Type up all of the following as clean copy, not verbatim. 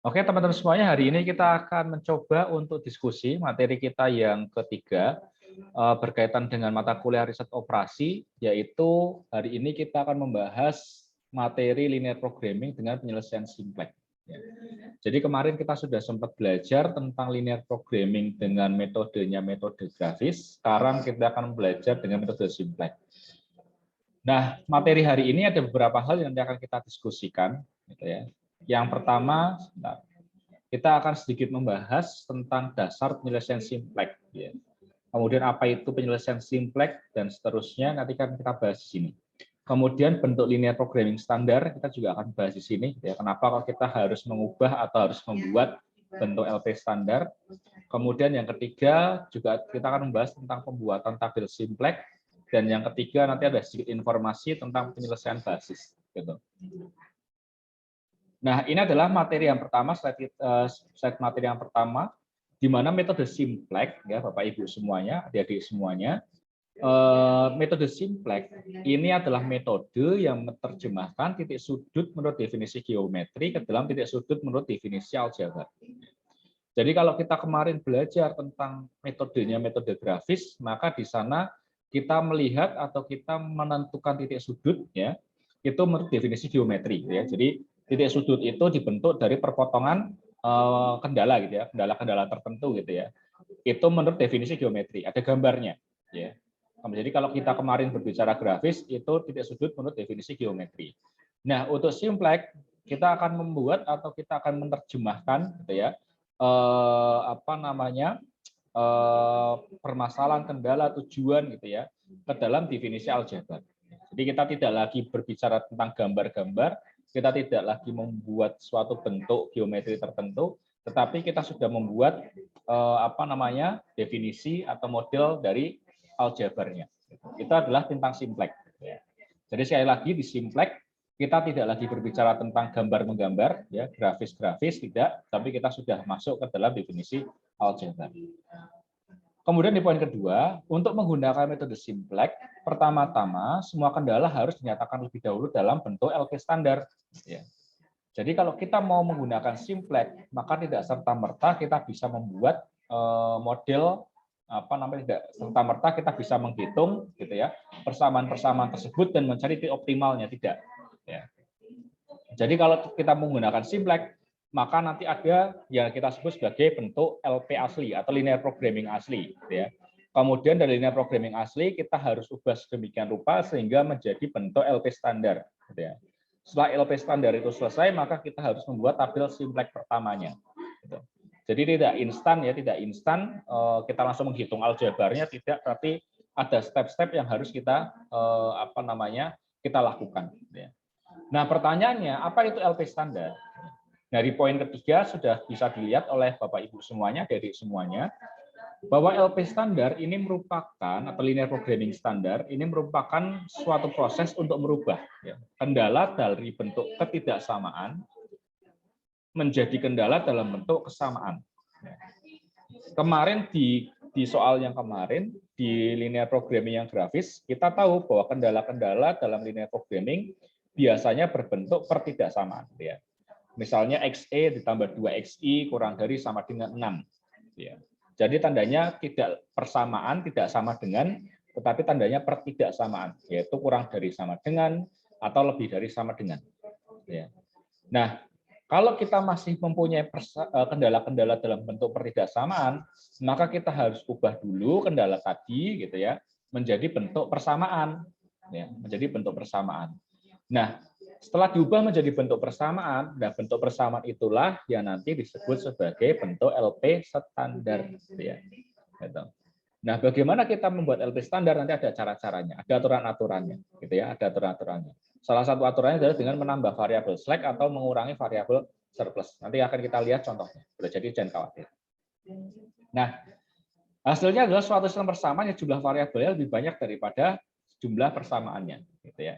Oke, teman-teman semuanya, hari ini kita akan mencoba untuk diskusi materi kita yang ketiga berkaitan dengan mata kuliah riset operasi, yaitu hari ini kita akan membahas materi linear programming dengan penyelesaian simplex. Ya. Jadi kemarin kita sudah sempat belajar tentang linear programming dengan metodenya metode grafis. Sekarang kita akan belajar dengan metode simplex. Nah, materi hari ini ada beberapa hal yang nanti akan kita diskusikan. Gitu ya. Yang pertama, kita akan sedikit membahas tentang dasar penyelesaian simplex. Ya. Kemudian apa itu penyelesaian simplex dan seterusnya nanti kan kita bahas di sini. Kemudian bentuk linear programming standar kita juga akan bahas di sini. Ya, kenapa kalau kita harus mengubah atau harus membuat bentuk LP standar. Kemudian yang ketiga juga kita akan membahas tentang pembuatan tabel simplex. Dan yang ketiga nanti ada sedikit informasi tentang penyelesaian basis. Gitu. Nah, ini adalah materi yang pertama, slide materi yang pertama, di mana metode simplex, ya Bapak Ibu semuanya, adik-adik semuanya, metode simplex ini adalah metode yang menerjemahkan titik sudut menurut definisi geometri ke dalam titik sudut menurut definisi aljabar. Jadi kalau kita kemarin belajar tentang metodenya metode grafis, maka di sana kita melihat atau kita menentukan titik sudut, ya itu menurut definisi geometri, ya. Jadi titik sudut itu dibentuk dari perpotongan kendala, gitu ya, kendala-kendala tertentu, gitu ya. Itu menurut definisi geometri, ada gambarnya, ya. Jadi kalau kita kemarin berbicara grafis, itu titik sudut menurut definisi geometri. Nah, untuk simplex kita akan membuat atau kita akan menerjemahkan, gitu ya, permasalahan, kendala, tujuan, gitu ya, ke dalam definisi aljabar. Jadi kita tidak lagi berbicara tentang gambar-gambar, kita tidak lagi membuat suatu bentuk geometri tertentu, tetapi kita sudah membuat definisi atau model dari aljabarnya. Itu adalah tentang simplex. Jadi sekali lagi di simplex kita tidak lagi berbicara tentang gambar-menggambar, ya, grafis-grafis, tidak, tapi kita sudah masuk ke dalam definisi aljabar. Kemudian di poin kedua, untuk menggunakan metode simplex, pertama-tama semua kendala harus dinyatakan lebih dahulu dalam bentuk LP standar. Ya. Jadi kalau kita mau menggunakan simplex, maka tidak serta-merta kita bisa membuat model tidak serta-merta kita bisa menghitung, gitu ya, persamaan-persamaan tersebut dan mencari titik optimalnya, tidak. Ya. Jadi kalau kita menggunakan simplex, maka nanti ada yang kita sebut sebagai bentuk LP asli atau linear programming asli. Ya. Kemudian dari linear programming asli kita harus ubah sedemikian rupa sehingga menjadi bentuk LP standar. Ya. Setelah LP standar itu selesai, maka kita harus membuat tabel simplex pertamanya. Jadi tidak instan, ya, tidak instan kita langsung menghitung aljabarnya, tidak, tapi ada step-step yang harus kita kita lakukan. Ya. Nah, pertanyaannya, apa itu LP standar? Dari poin ketiga sudah bisa dilihat oleh Bapak Ibu semuanya, dari semuanya, bahwa LP standar ini merupakan, atau linear programming standar, ini merupakan suatu proses untuk merubah, ya, kendala dari bentuk ketidaksamaan menjadi kendala dalam bentuk kesamaan. Kemarin di soal yang kemarin, di linear programming yang grafis, kita tahu bahwa kendala-kendala dalam linear programming biasanya berbentuk pertidaksamaan. Ya. Misalnya XE ditambah 2XI kurang dari sama dengan 6. Ya. Jadi tandanya tidak persamaan, tidak sama dengan, tetapi tandanya pertidaksamaan, yaitu kurang dari sama dengan atau lebih dari sama dengan. Ya. Nah, kalau kita masih mempunyai kendala-kendala dalam bentuk pertidaksamaan, maka kita harus ubah dulu kendala tadi, gitu ya, menjadi bentuk persamaan, ya, menjadi bentuk persamaan. Nah, setelah diubah menjadi bentuk persamaan, nah bentuk persamaan itulah yang nanti disebut sebagai bentuk LP standar, gitu ya. Gitu. Nah, bagaimana kita membuat LP standar, nanti ada cara-caranya, ada aturan-aturannya, gitu ya, ada aturan-aturannya. Salah satu aturannya adalah dengan menambah variabel slack atau mengurangi variabel surplus. Nanti akan kita lihat contohnya. Jadi jangan khawatir. Nah, hasilnya adalah suatu sistem persamaan yang jumlah variabelnya lebih banyak daripada jumlah persamaannya, gitu ya.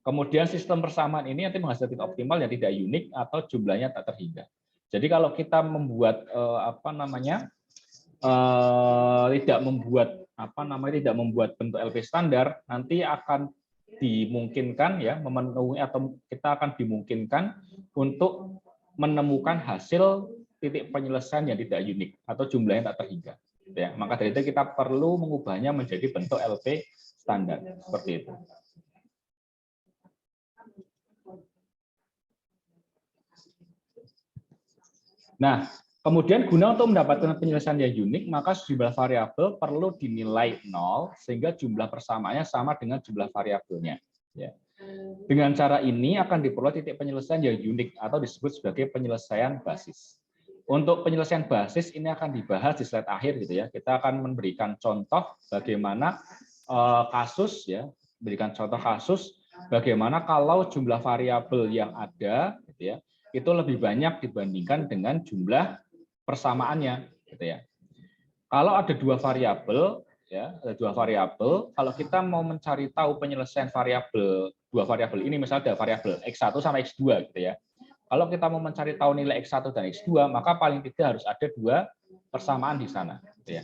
Kemudian sistem persamaan ini nanti menghasilkan titik optimal yang tidak unik atau jumlahnya tak terhingga. Jadi kalau kita membuat tidak membuat bentuk LP standar, nanti akan dimungkinkan, ya, memenuhi atau kita akan dimungkinkan untuk menemukan hasil titik penyelesaian yang tidak unik atau jumlahnya tak terhingga. Ya, maka dari itu kita perlu mengubahnya menjadi bentuk LP standar seperti itu. Nah, kemudian guna untuk mendapatkan penyelesaian yang unik, maka sejumlah variabel perlu dinilai 0 sehingga jumlah persamaannya sama dengan jumlah variabelnya. Ya. Dengan cara ini akan diperoleh titik penyelesaian yang unik atau disebut sebagai penyelesaian basis. Untuk penyelesaian basis ini akan dibahas di slide akhir gitu ya. Kita akan memberikan contoh bagaimana kasus ya, berikan contoh kasus bagaimana kalau jumlah variabel yang ada gitu ya, itu lebih banyak dibandingkan dengan jumlah persamaannya gitu ya. Kalau ada dua variabel ya, ada dua variabel, kalau kita mau mencari tahu penyelesaian variabel dua variabel ini, misalnya ada variabel X1 sama X2 gitu ya. Kalau kita mau mencari tahu nilai X1 dan X2, maka paling tidak harus ada dua persamaan di sana gitu ya.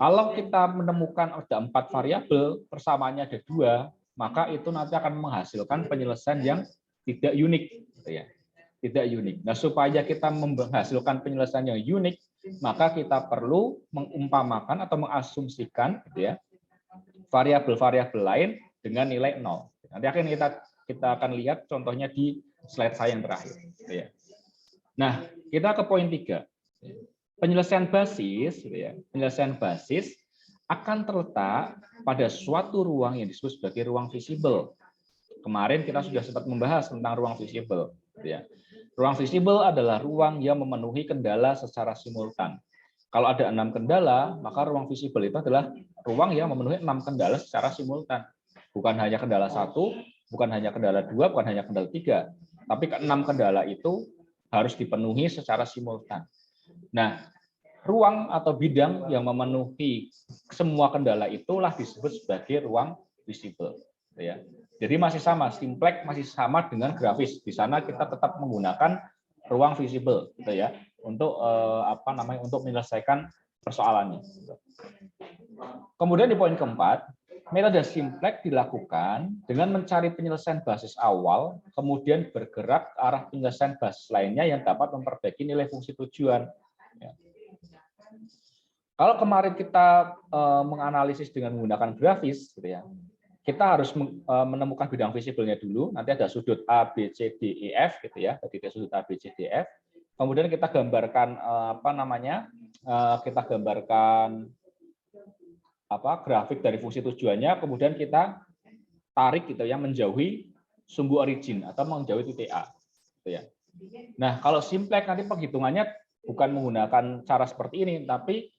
Kalau kita menemukan ada 4 variabel, persamaannya ada 2, maka itu nanti akan menghasilkan penyelesaian yang tidak unik gitu ya. Tidak unik. Nah, supaya kita menghasilkan penyelesaian yang unik, maka kita perlu mengumpamakan atau mengasumsikan gitu ya, variabel-variabel lain dengan nilai 0. Nanti akan kita akan lihat contohnya di slide saya yang terakhir gitu ya. Nah, kita ke poin 3. Penyelesaian basis, gitu ya, penyelesaian basis akan terletak pada suatu ruang yang disebut sebagai ruang visible. Kemarin kita sudah sempat membahas tentang ruang visible. Gitu ya. Ruang visible adalah ruang yang memenuhi kendala secara simultan. Kalau ada 6 kendala, maka ruang visible itu adalah ruang yang memenuhi 6 kendala secara simultan. Bukan hanya kendala 1, bukan hanya kendala 2, bukan hanya kendala 3, tapi ke-6 kendala itu harus dipenuhi secara simultan. Nah, ruang atau bidang yang memenuhi semua kendala itulah disebut sebagai ruang visible. Ya. Jadi masih sama, simplex masih sama dengan grafis. Di sana kita tetap menggunakan ruang visible, gitu ya, untuk untuk menyelesaikan persoalannya. Kemudian di poin keempat, metode simplex dilakukan dengan mencari penyelesaian basis awal, kemudian bergerak ke arah penyelesaian basis lainnya yang dapat memperbaiki nilai fungsi tujuan. Kalau kemarin kita menganalisis dengan menggunakan grafis, gitu ya, kita harus menemukan bidang visibelnya dulu. Nanti ada sudut A, B, C, D, E, F, gitu ya. Jadi sudut A, B, C, D, F. Kemudian kita gambarkan kita gambarkan grafik dari fungsi tujuannya. Kemudian kita tarik gitu ya, menjauhi sumbu origin atau menjauhi titik A. Gitu ya. Nah, kalau simplex nanti penghitungannya bukan menggunakan cara seperti ini, tapi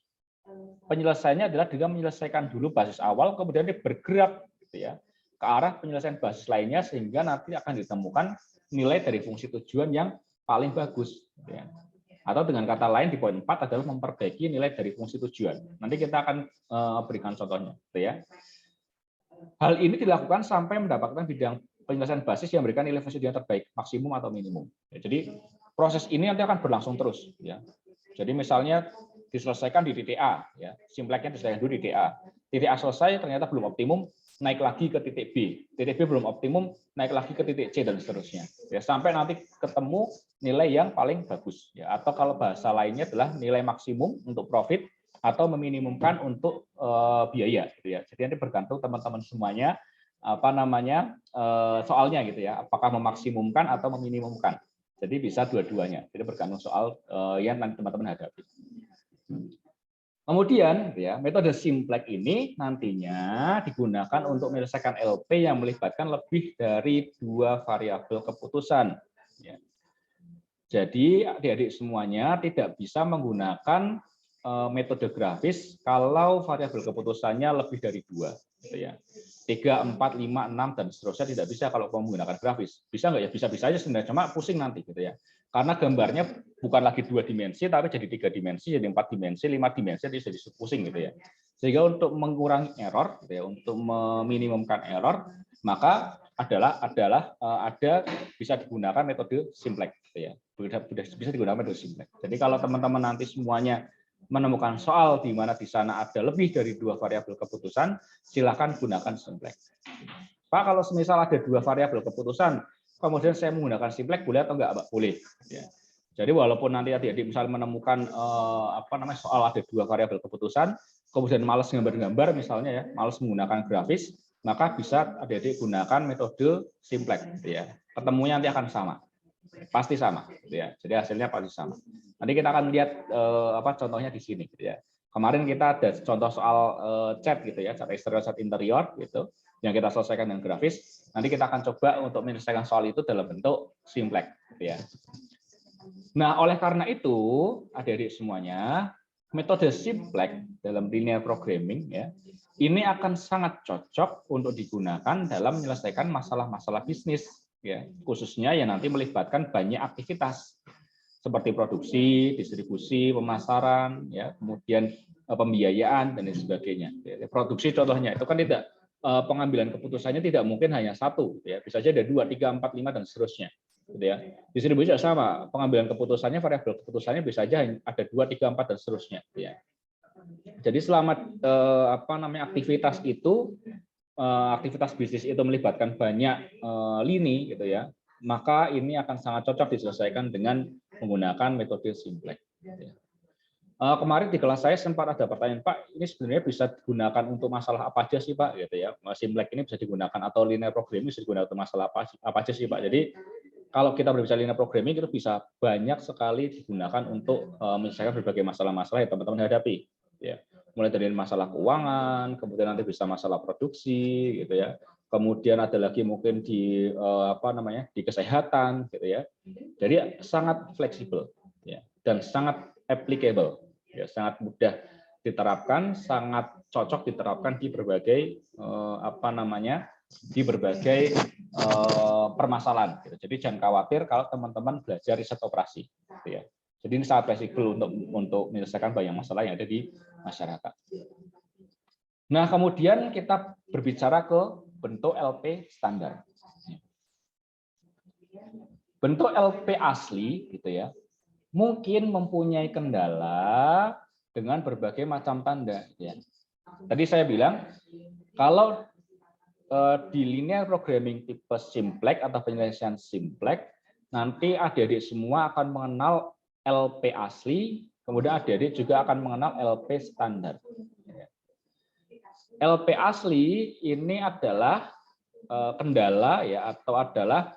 penyelesaiannya adalah dengan menyelesaikan dulu basis awal, kemudian dia bergerak gitu ya, ke arah penyelesaian basis lainnya, sehingga nanti akan ditemukan nilai dari fungsi tujuan yang paling bagus. Gitu ya. Atau dengan kata lain di poin 4 adalah memperbaiki nilai dari fungsi tujuan. Nanti kita akan berikan contohnya. Gitu ya. Hal ini dilakukan sampai mendapatkan bidang penyelesaian basis yang memberikan nilai fungsi tujuan terbaik, maksimum atau minimum. Ya, jadi proses ini nanti akan berlangsung terus. Ya. Jadi misalnya diselesaikan di titik A, ya, simplexnya diselesaikan dulu di titik A. Titik A selesai, ternyata belum optimum, naik lagi ke titik B. Titik B belum optimum, naik lagi ke titik C dan seterusnya. Ya, sampai nanti ketemu nilai yang paling bagus. Ya, atau kalau bahasa lainnya adalah nilai maksimum untuk profit atau meminimumkan untuk biaya. Gitu ya. Jadi nanti bergantung teman-teman semuanya soalnya gitu ya, apakah memaksimumkan atau meminimumkan. Jadi bisa dua-duanya. Jadi bergantung soal yang nanti teman-teman hadapi. Kemudian ya, metode simplex ini nantinya digunakan untuk menyelesaikan LP yang melibatkan lebih dari 2 variabel keputusan. Ya. Jadi adik-adik semuanya tidak bisa menggunakan metode grafis kalau variabel keputusannya lebih dari 2. Gitu ya. 3, 4, 5, 6 dan seterusnya tidak bisa kalau menggunakan grafis. Bisa nggak ya? Bisa-bisa aja sebenarnya, cuma pusing nanti gitu ya. Karena gambarnya bukan lagi 2 dimensi tapi jadi 3 dimensi, jadi 4 dimensi, 5 dimensi, jadi pusing gitu ya. Sehingga untuk mengurangi error gitu ya, untuk meminimumkan error, maka ada bisa digunakan metode simplex gitu ya. Bisa digunakan metode simplex. Jadi kalau teman-teman nanti semuanya menemukan soal di mana di sana ada lebih dari 2 variabel keputusan, silakan gunakan simplex. Pak, kalau semisal ada 2 variabel keputusan, kemudian saya menggunakan simplex, boleh atau enggak, Pak? Boleh. Ya. Jadi walaupun nanti adik-adik misalnya menemukan soal ada 2 variabel keputusan, kemudian malas gambar-gambar misalnya ya, malas menggunakan grafis, maka bisa adik-adik gunakan metode simplex. Gitu ya. Ketemunya nanti akan sama, pasti sama. Gitu ya. Jadi hasilnya pasti sama. Nanti kita akan lihat contohnya di sini. Gitu ya. Kemarin kita ada contoh soal cat gitu ya, cat eksterior, cat interior gitu, yang kita selesaikan dengan grafis. Nanti kita akan coba untuk menyelesaikan soal itu dalam bentuk simplex. Gitu ya. Nah, oleh karena itu, adik-adik semuanya, metode simplex dalam linear programming ya, ini akan sangat cocok untuk digunakan dalam menyelesaikan masalah-masalah bisnis ya, khususnya yang nanti melibatkan banyak aktivitas seperti produksi, distribusi, pemasaran, ya, kemudian pembiayaan dan lain sebagainya. Produksi contohnya itu kan tidak pengambilan keputusannya tidak mungkin hanya satu, ya, bisa saja ada 2, 3, 4, 5 dan seterusnya. Gitu ya. Distribusi juga sama, pengambilan keputusannya, variabel keputusannya bisa saja ada 2, 3, 4 dan seterusnya. Ya. Jadi selama aktivitas itu, aktivitas bisnis itu melibatkan banyak lini, gitu ya, maka ini akan sangat cocok diselesaikan dengan menggunakan metode simplex. Gitu ya. Kemarin di kelas saya sempat ada pertanyaan, Pak, ini sebenarnya bisa digunakan untuk masalah apa aja sih, Pak? Gitu ya. Simplex ini bisa digunakan atau linear programming bisa digunakan untuk masalah apa aja sih, Pak? Jadi kalau kita berbicara linear programming itu bisa banyak sekali digunakan untuk menyelesaikan berbagai masalah-masalah yang teman-teman hadapi. Ya. Mulai dari masalah keuangan, kemudian nanti bisa masalah produksi, gitu ya. Kemudian ada lagi mungkin di di kesehatan, gitu ya. Jadi sangat fleksibel, ya, dan sangat applicable. Ya, sangat mudah diterapkan, sangat cocok diterapkan di berbagai di berbagai permasalahan. Gitu. Jadi jangan khawatir kalau teman-teman belajar riset operasi. Gitu ya. Jadi ini sangat fleksibel untuk menyelesaikan banyak masalah yang ada di masyarakat. Nah, kemudian kita berbicara ke bentuk LP standar. Bentuk LP asli, gitu ya, mungkin mempunyai kendala dengan berbagai macam tanda. Ya. Tadi saya bilang, kalau di linear programming tipe simplex atau penyelesaian simplex, nanti adik-adik semua akan mengenal LP asli, kemudian adik-adik juga akan mengenal LP standar. LP asli ini adalah kendala ya, atau adalah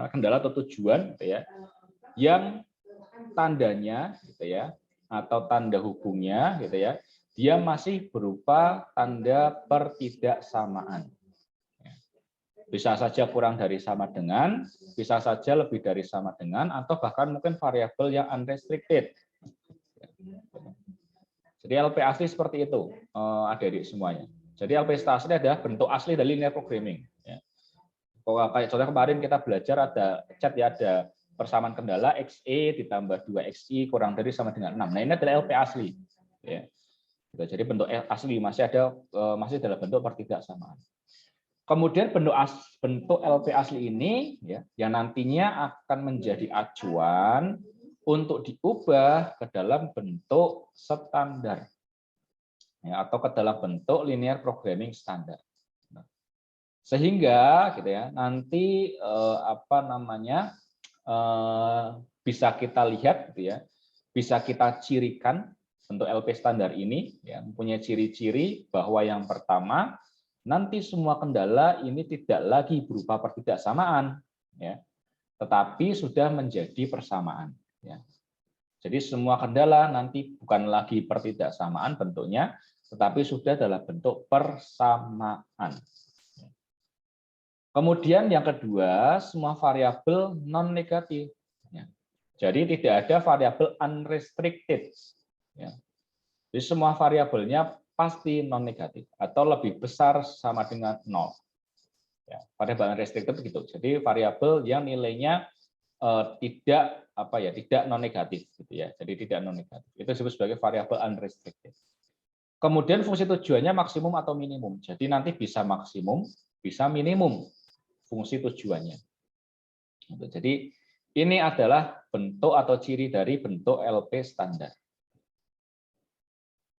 kendala atau tujuan, gitu ya, yang tandanya, gitu ya, atau tanda hubungnya, gitu ya, dia masih berupa tanda pertidaksamaan. Bisa saja kurang dari sama dengan, bisa saja lebih dari sama dengan, atau bahkan mungkin variabel yang unrestricted. Jadi LP asli seperti itu, adik-adik semuanya. Jadi LP asli adalah bentuk asli dari linear programming. Kayak contoh kemarin kita belajar ada cat ya, ada persamaan kendala XE ditambah 2XI kurang dari sama dengan 6. Nah, ini adalah LP asli. Ya. Jadi bentuk asli masih dalam bentuk pertidaksamaan. Kemudian bentuk LP asli ini ya, yang nantinya akan menjadi acuan untuk diubah ke dalam bentuk standar. Ya, atau ke dalam bentuk linear programming standar. Sehingga gitu ya, nanti bisa kita lihat gitu ya, bisa kita cirikan bentuk LP standar ini ya, mempunyai ciri-ciri bahwa yang pertama, nanti semua kendala ini tidak lagi berupa pertidaksamaan ya, tetapi sudah menjadi persamaan ya. Jadi semua kendala nanti bukan lagi pertidaksamaan bentuknya, tetapi sudah dalam bentuk persamaan. Kemudian yang kedua, semua variabel non-negatif. Jadi tidak ada variabel unrestricted. Jadi semua variabelnya pasti non-negatif atau lebih besar sama dengan 0. Variabel unrestricted begitu. Jadi variabel yang nilainya tidak non-negatif, gitu ya. Jadi tidak non-negatif. Itu disebut sebagai variabel unrestricted. Kemudian fungsi tujuannya maksimum atau minimum. Jadi nanti bisa maksimum, bisa minimum fungsi tujuannya. Jadi ini adalah bentuk atau ciri dari bentuk LP standar.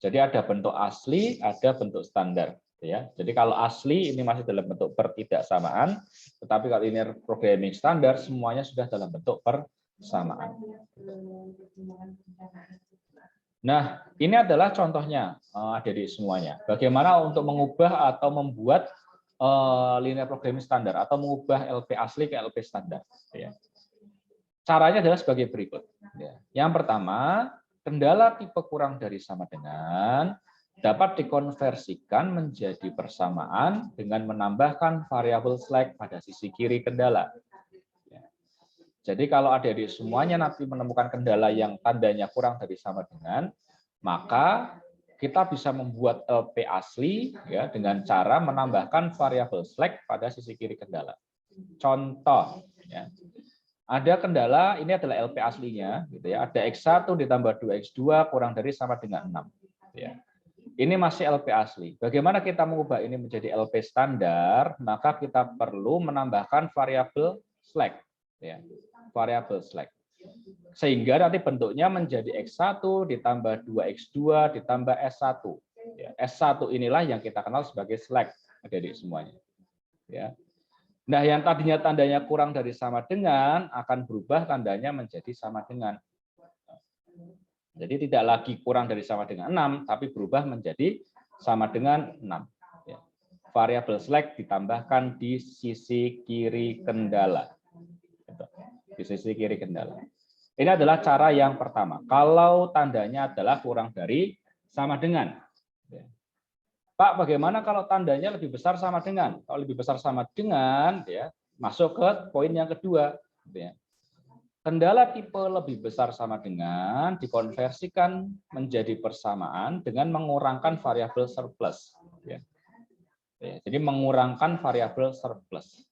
Jadi ada bentuk asli, ada bentuk standar. Ya. Jadi kalau asli ini masih dalam bentuk pertidaksamaan, tetapi kalau linear programming standar semuanya sudah dalam bentuk persamaan. Nah, ini adalah contohnya adik-adik semuanya. Bagaimana untuk mengubah atau membuat linear programming standar atau mengubah LP asli ke LP standar. Ya. Caranya adalah sebagai berikut. Ya. Yang pertama, kendala tipe kurang dari sama dengan dapat dikonversikan menjadi persamaan dengan menambahkan variabel slack pada sisi kiri kendala. Jadi kalau adik-adik semuanya nanti menemukan kendala yang tandanya kurang dari sama dengan, maka kita bisa membuat LP asli ya dengan cara menambahkan variabel slack pada sisi kiri kendala. Contoh, ya. Ada kendala, ini adalah LP aslinya, gitu ya. Ada X1 ditambah 2X2 kurang dari sama dengan 6. Ya. Ini masih LP asli. Bagaimana kita mengubah ini menjadi LP standar? Maka kita perlu menambahkan variabel slack, ya, variabel slack. Sehingga nanti bentuknya menjadi X1 ditambah 2X2 ditambah S1. Ya, S1 inilah yang kita kenal sebagai slack, adik-adik semuanya. Ya. Nah, yang tadinya tandanya kurang dari sama dengan akan berubah tandanya menjadi sama dengan. Jadi tidak lagi kurang dari sama dengan 6, tapi berubah menjadi sama dengan 6. Ya. Variabel slack ditambahkan di sisi kiri kendala. Di sisi kiri kendala. Ini adalah cara yang pertama. Kalau tandanya adalah kurang dari sama dengan. Ya. Pak, bagaimana kalau tandanya lebih besar sama dengan? Kalau lebih besar sama dengan, ya, masuk ke poin yang kedua. Ya. Kendala tipe lebih besar sama dengan dikonversikan menjadi persamaan dengan mengurangkan variabel surplus. Ya. Jadi mengurangkan variabel surplus.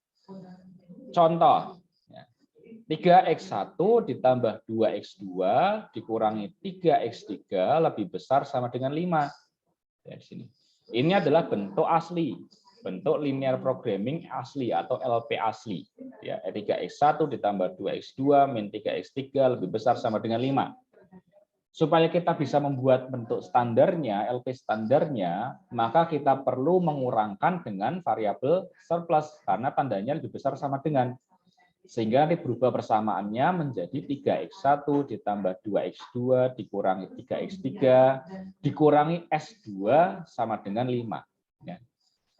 Contoh, 3X1 ditambah 2X2 dikurangi 3X3 lebih besar sama dengan 5. Ya, di sini. Ini adalah bentuk asli. Bentuk linear programming asli atau LP asli. Ya, 3X1 ditambah 2X2 min 3X3 lebih besar sama dengan 5. Supaya kita bisa membuat bentuk standarnya, LP standarnya, maka kita perlu mengurangkan dengan variabel surplus karena tandanya lebih besar sama dengan. Sehingga nanti berubah persamaannya menjadi 3X1 ditambah 2X2 dikurangi 3X3 dikurangi S2 sama dengan 5. Ya.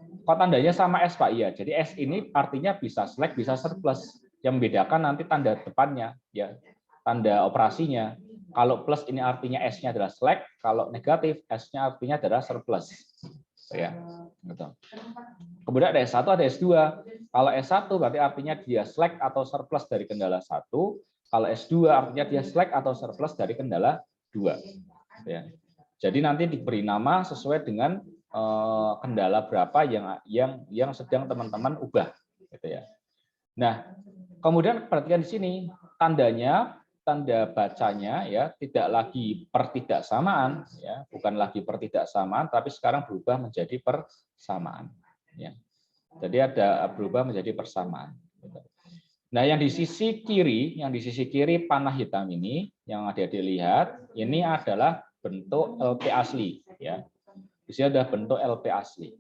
Kok tandanya sama S, Pak? Iya. Jadi S ini artinya bisa slack, bisa surplus. Yang membedakan nanti tanda depannya, ya, tanda operasinya. Kalau plus ini artinya S-nya adalah slack, kalau negatif S-nya artinya adalah surplus. Ya, betul. Kemudian ada S1, ada S2. Kalau S1 berarti artinya dia slack atau surplus dari kendala 1. Kalau S2 artinya dia slack atau surplus dari kendala 2. Ya. Jadi nanti diberi nama sesuai dengan kendala berapa yang sedang teman-teman ubah, gitu ya. Nah, kemudian perhatikan di sini tandanya, tanda bacanya ya tidak lagi pertidaksamaan, ya, bukan lagi pertidaksamaan, tapi sekarang berubah menjadi persamaan. Ya. Jadi ada berubah menjadi persamaan. Nah, yang di sisi kiri panah hitam ini yang adik-adik lihat, ini adalah bentuk LP asli, ya. Di sini ada bentuk LP asli.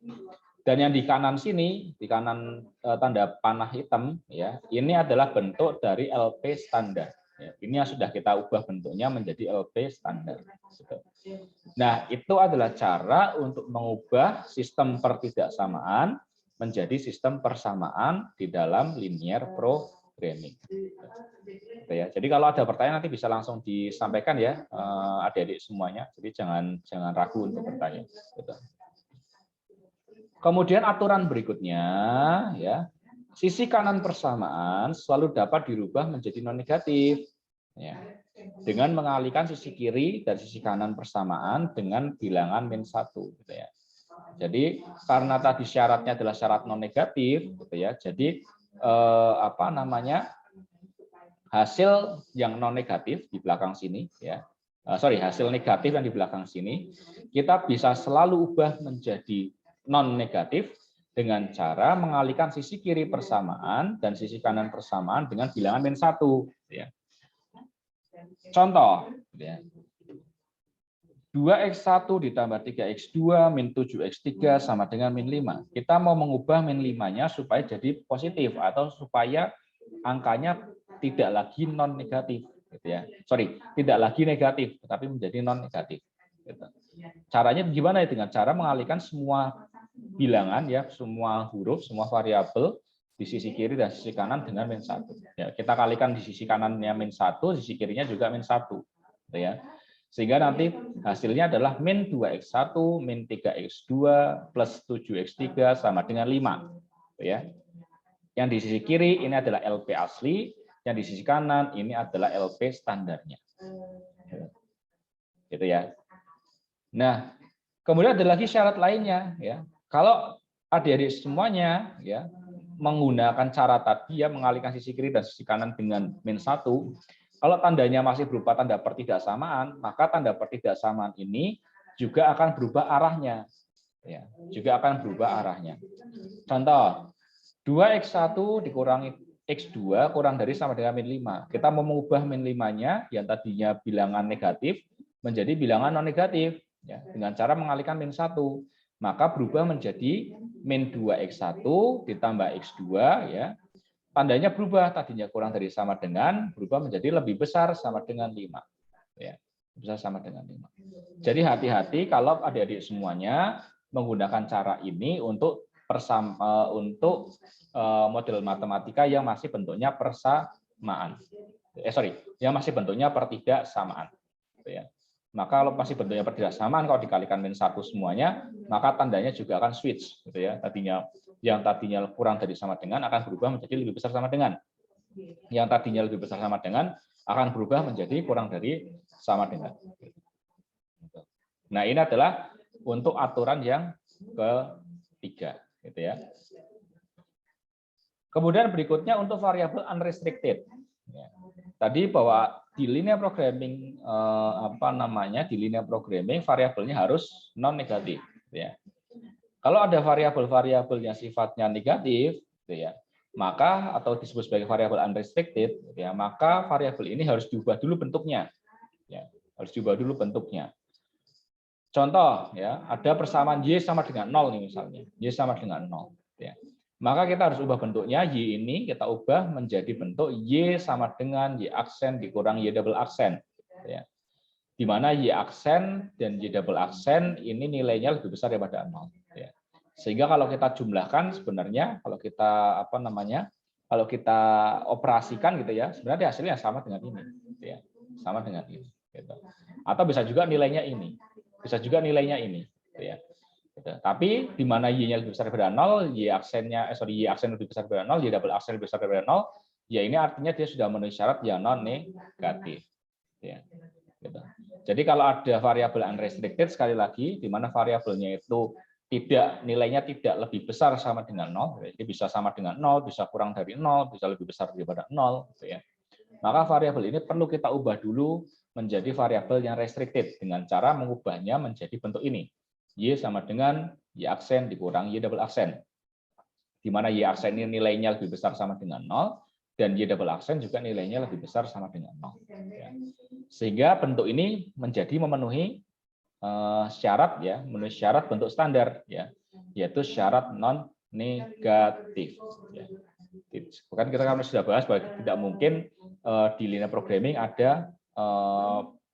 Dan yang di kanan sini, di kanan tanda panah hitam, ya, ini adalah bentuk dari LP standar. Ya, ini yang sudah kita ubah bentuknya menjadi LP standar. Nah, itu adalah cara untuk mengubah sistem pertidaksamaan menjadi sistem persamaan di dalam linear programming. Ya, jadi kalau ada pertanyaan nanti bisa langsung disampaikan ya adik-adik semuanya. Jadi jangan ragu untuk bertanya. Kemudian aturan berikutnya, ya, sisi kanan persamaan selalu dapat dirubah menjadi non negatif, ya, dengan mengalihkan sisi kiri dan sisi kanan persamaan dengan bilangan -1. Gitu ya. Jadi karena tadi syaratnya adalah syarat non negatif, gitu ya. Jadi hasil yang non negatif di belakang sini, ya, hasil negatif yang di belakang sini kita bisa selalu ubah menjadi non negatif dengan cara mengalihkan sisi kiri persamaan dan sisi kanan persamaan dengan bilangan -1. Ya. Contoh, ya. 2x1 ditambah 3x2 min 7x3 sama dengan min 5. Kita mau mengubah min 5-nya supaya jadi positif atau supaya angkanya tidak lagi non negatif, gitu ya. Sorry, tidak lagi negatif, tetapi menjadi non negatif. Gitu. Caranya gimana ya? Dengan cara mengalihkan semua bilangan ya, semua huruf, semua variabel di sisi kiri dan sisi kanan dengan min 1. Ya, kita kalikan di sisi kanannya min 1, sisi kirinya juga min 1. Gitu ya. Sehingga nanti hasilnya adalah min 2x1 min 3x2 plus 7x3 sama dengan 5. Ya. Yang di sisi kiri ini adalah LP asli, yang di sisi kanan ini adalah LP standarnya. Gitu ya. Nah, kemudian ada lagi syarat lainnya ya. Kalau adik-adik semuanya ya menggunakan cara tadi ya mengalihkan sisi kiri dan sisi kanan dengan min 1, kalau tandanya masih berupa tanda pertidaksamaan, maka tanda pertidaksamaan ini juga akan berubah arahnya. Ya, juga akan berubah arahnya. Contoh, 2x1 dikurangi x2 kurang dari sama dengan min 5. Kita mau mengubah min 5-nya yang tadinya bilangan negatif menjadi bilangan non negatif ya, dengan cara mengalihkan min 1. Maka berubah menjadi min 2x1 ditambah x2 ya. Tandanya berubah, tadinya kurang dari sama dengan, berubah menjadi lebih besar sama dengan 5. Ya, besar sama dengan 5. Jadi hati-hati kalau adik-adik semuanya menggunakan cara ini untuk model matematika yang masih bentuknya persamaan. Yang masih bentuknya pertidaksamaan. Ya. Maka kalau masih bentuknya pertidaksamaan, kalau dikalikan min 1 semuanya, maka tandanya juga akan switch. Gitu ya. Yang tadinya kurang dari sama dengan akan berubah menjadi lebih besar sama dengan. Yang tadinya lebih besar sama dengan akan berubah menjadi kurang dari sama dengan. Nah, ini adalah untuk aturan yang ketiga. Gitu ya. Kemudian berikutnya untuk variabel unrestricted. Tadi bahwa di linear programming di linear programming variabelnya harus non negatif. Ya. Kalau ada variabel-variabel yang sifatnya negatif, ya, maka atau disebut sebagai variabel unrestricted, ya, maka variabel ini harus diubah dulu bentuknya. Ya, harus diubah dulu bentuknya. Contoh, ya, ada persamaan y sama dengan 0 nih misalnya, y sama dengan 0. Ya. Maka kita harus ubah bentuknya, y ini kita ubah menjadi bentuk y sama dengan y aksen dikurang y double aksen. Ya. Di mana y aksen dan y double aksen ini nilainya lebih besar daripada 0. Ya. Sehingga kalau kita jumlahkan sebenarnya kalau kita kalau kita operasikan gitu ya, sebenarnya hasilnya sama dengan ini, gitu ya. Sama dengan ini, gitu. Atau bisa juga nilainya ini. Bisa juga nilainya ini, gitu ya. Gitu. Tapi di mana y-nya lebih besar daripada 0, y aksen lebih besar daripada 0, y double aksen lebih besar daripada 0, ya ini artinya dia sudah memenuhi syarat yang non negatif. Ya. Gitu. Jadi kalau ada variabel unrestricted, sekali lagi, di mana variabelnya itu nilainya tidak lebih besar sama dengan 0, jadi bisa sama dengan 0, bisa kurang dari 0, bisa lebih besar daripada 0, gitu ya. Maka variabel ini perlu kita ubah dulu menjadi variabel yang restricted dengan cara mengubahnya menjadi bentuk ini. Y sama dengan y aksen dikurang y double aksen. Di mana y aksen ini nilainya lebih besar sama dengan 0, dan y double aksen juga nilainya lebih besar sama dengan 0. Ya. Sehingga bentuk ini menjadi memenuhi syarat ya, memenuhi syarat bentuk standar ya, yaitu syarat non negatif. Ya. Bukan kita kan sudah bahas bahwa tidak mungkin di linear programming ada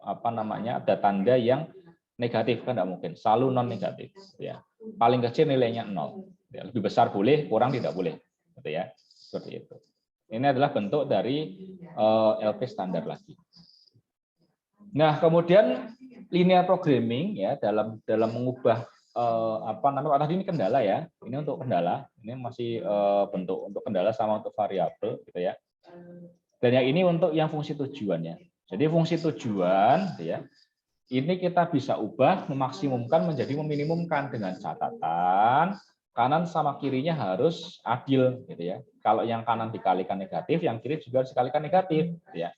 ada tanda yang negatif, kan tidak mungkin, selalu non negatif. Ya. Paling kecil nilainya 0. Ya. Lebih besar boleh, kurang tidak boleh. Gitu ya. Seperti itu. Ini adalah bentuk dari LP standar lagi. Nah, kemudian linear programming ya dalam mengubah tadi ini kendala ya. Ini untuk kendala. Ini masih bentuk untuk kendala sama untuk variabel gitu ya. Dan yang ini untuk yang fungsi tujuannya. Jadi fungsi tujuan ya. Ini kita bisa ubah memaksimumkan menjadi meminimumkan dengan catatan kanan sama kirinya harus adil gitu ya. Kalau yang kanan dikalikan negatif, yang kiri juga harus dikalikan negatif gitu ya.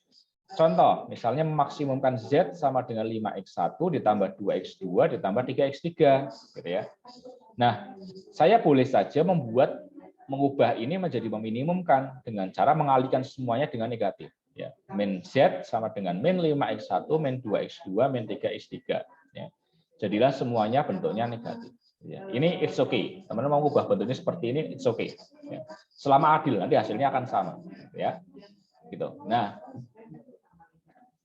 Contoh, misalnya memaksimumkan Z sama dengan 5x1 ditambah 2x2 ditambah 3x3 gitu ya. Nah, saya boleh saja mengubah ini menjadi meminimumkan dengan cara mengalihkan semuanya dengan negatif ya. Min Z sama dengan min 5x1 min 2x2 min 3x3 ya. Jadilah semuanya bentuknya negatif. Ya, ini it's okay. Teman-teman mau ubah bentuknya seperti ini, it's okay. Ya. Selama adil, nanti hasilnya akan sama. Ya, gitu. Nah,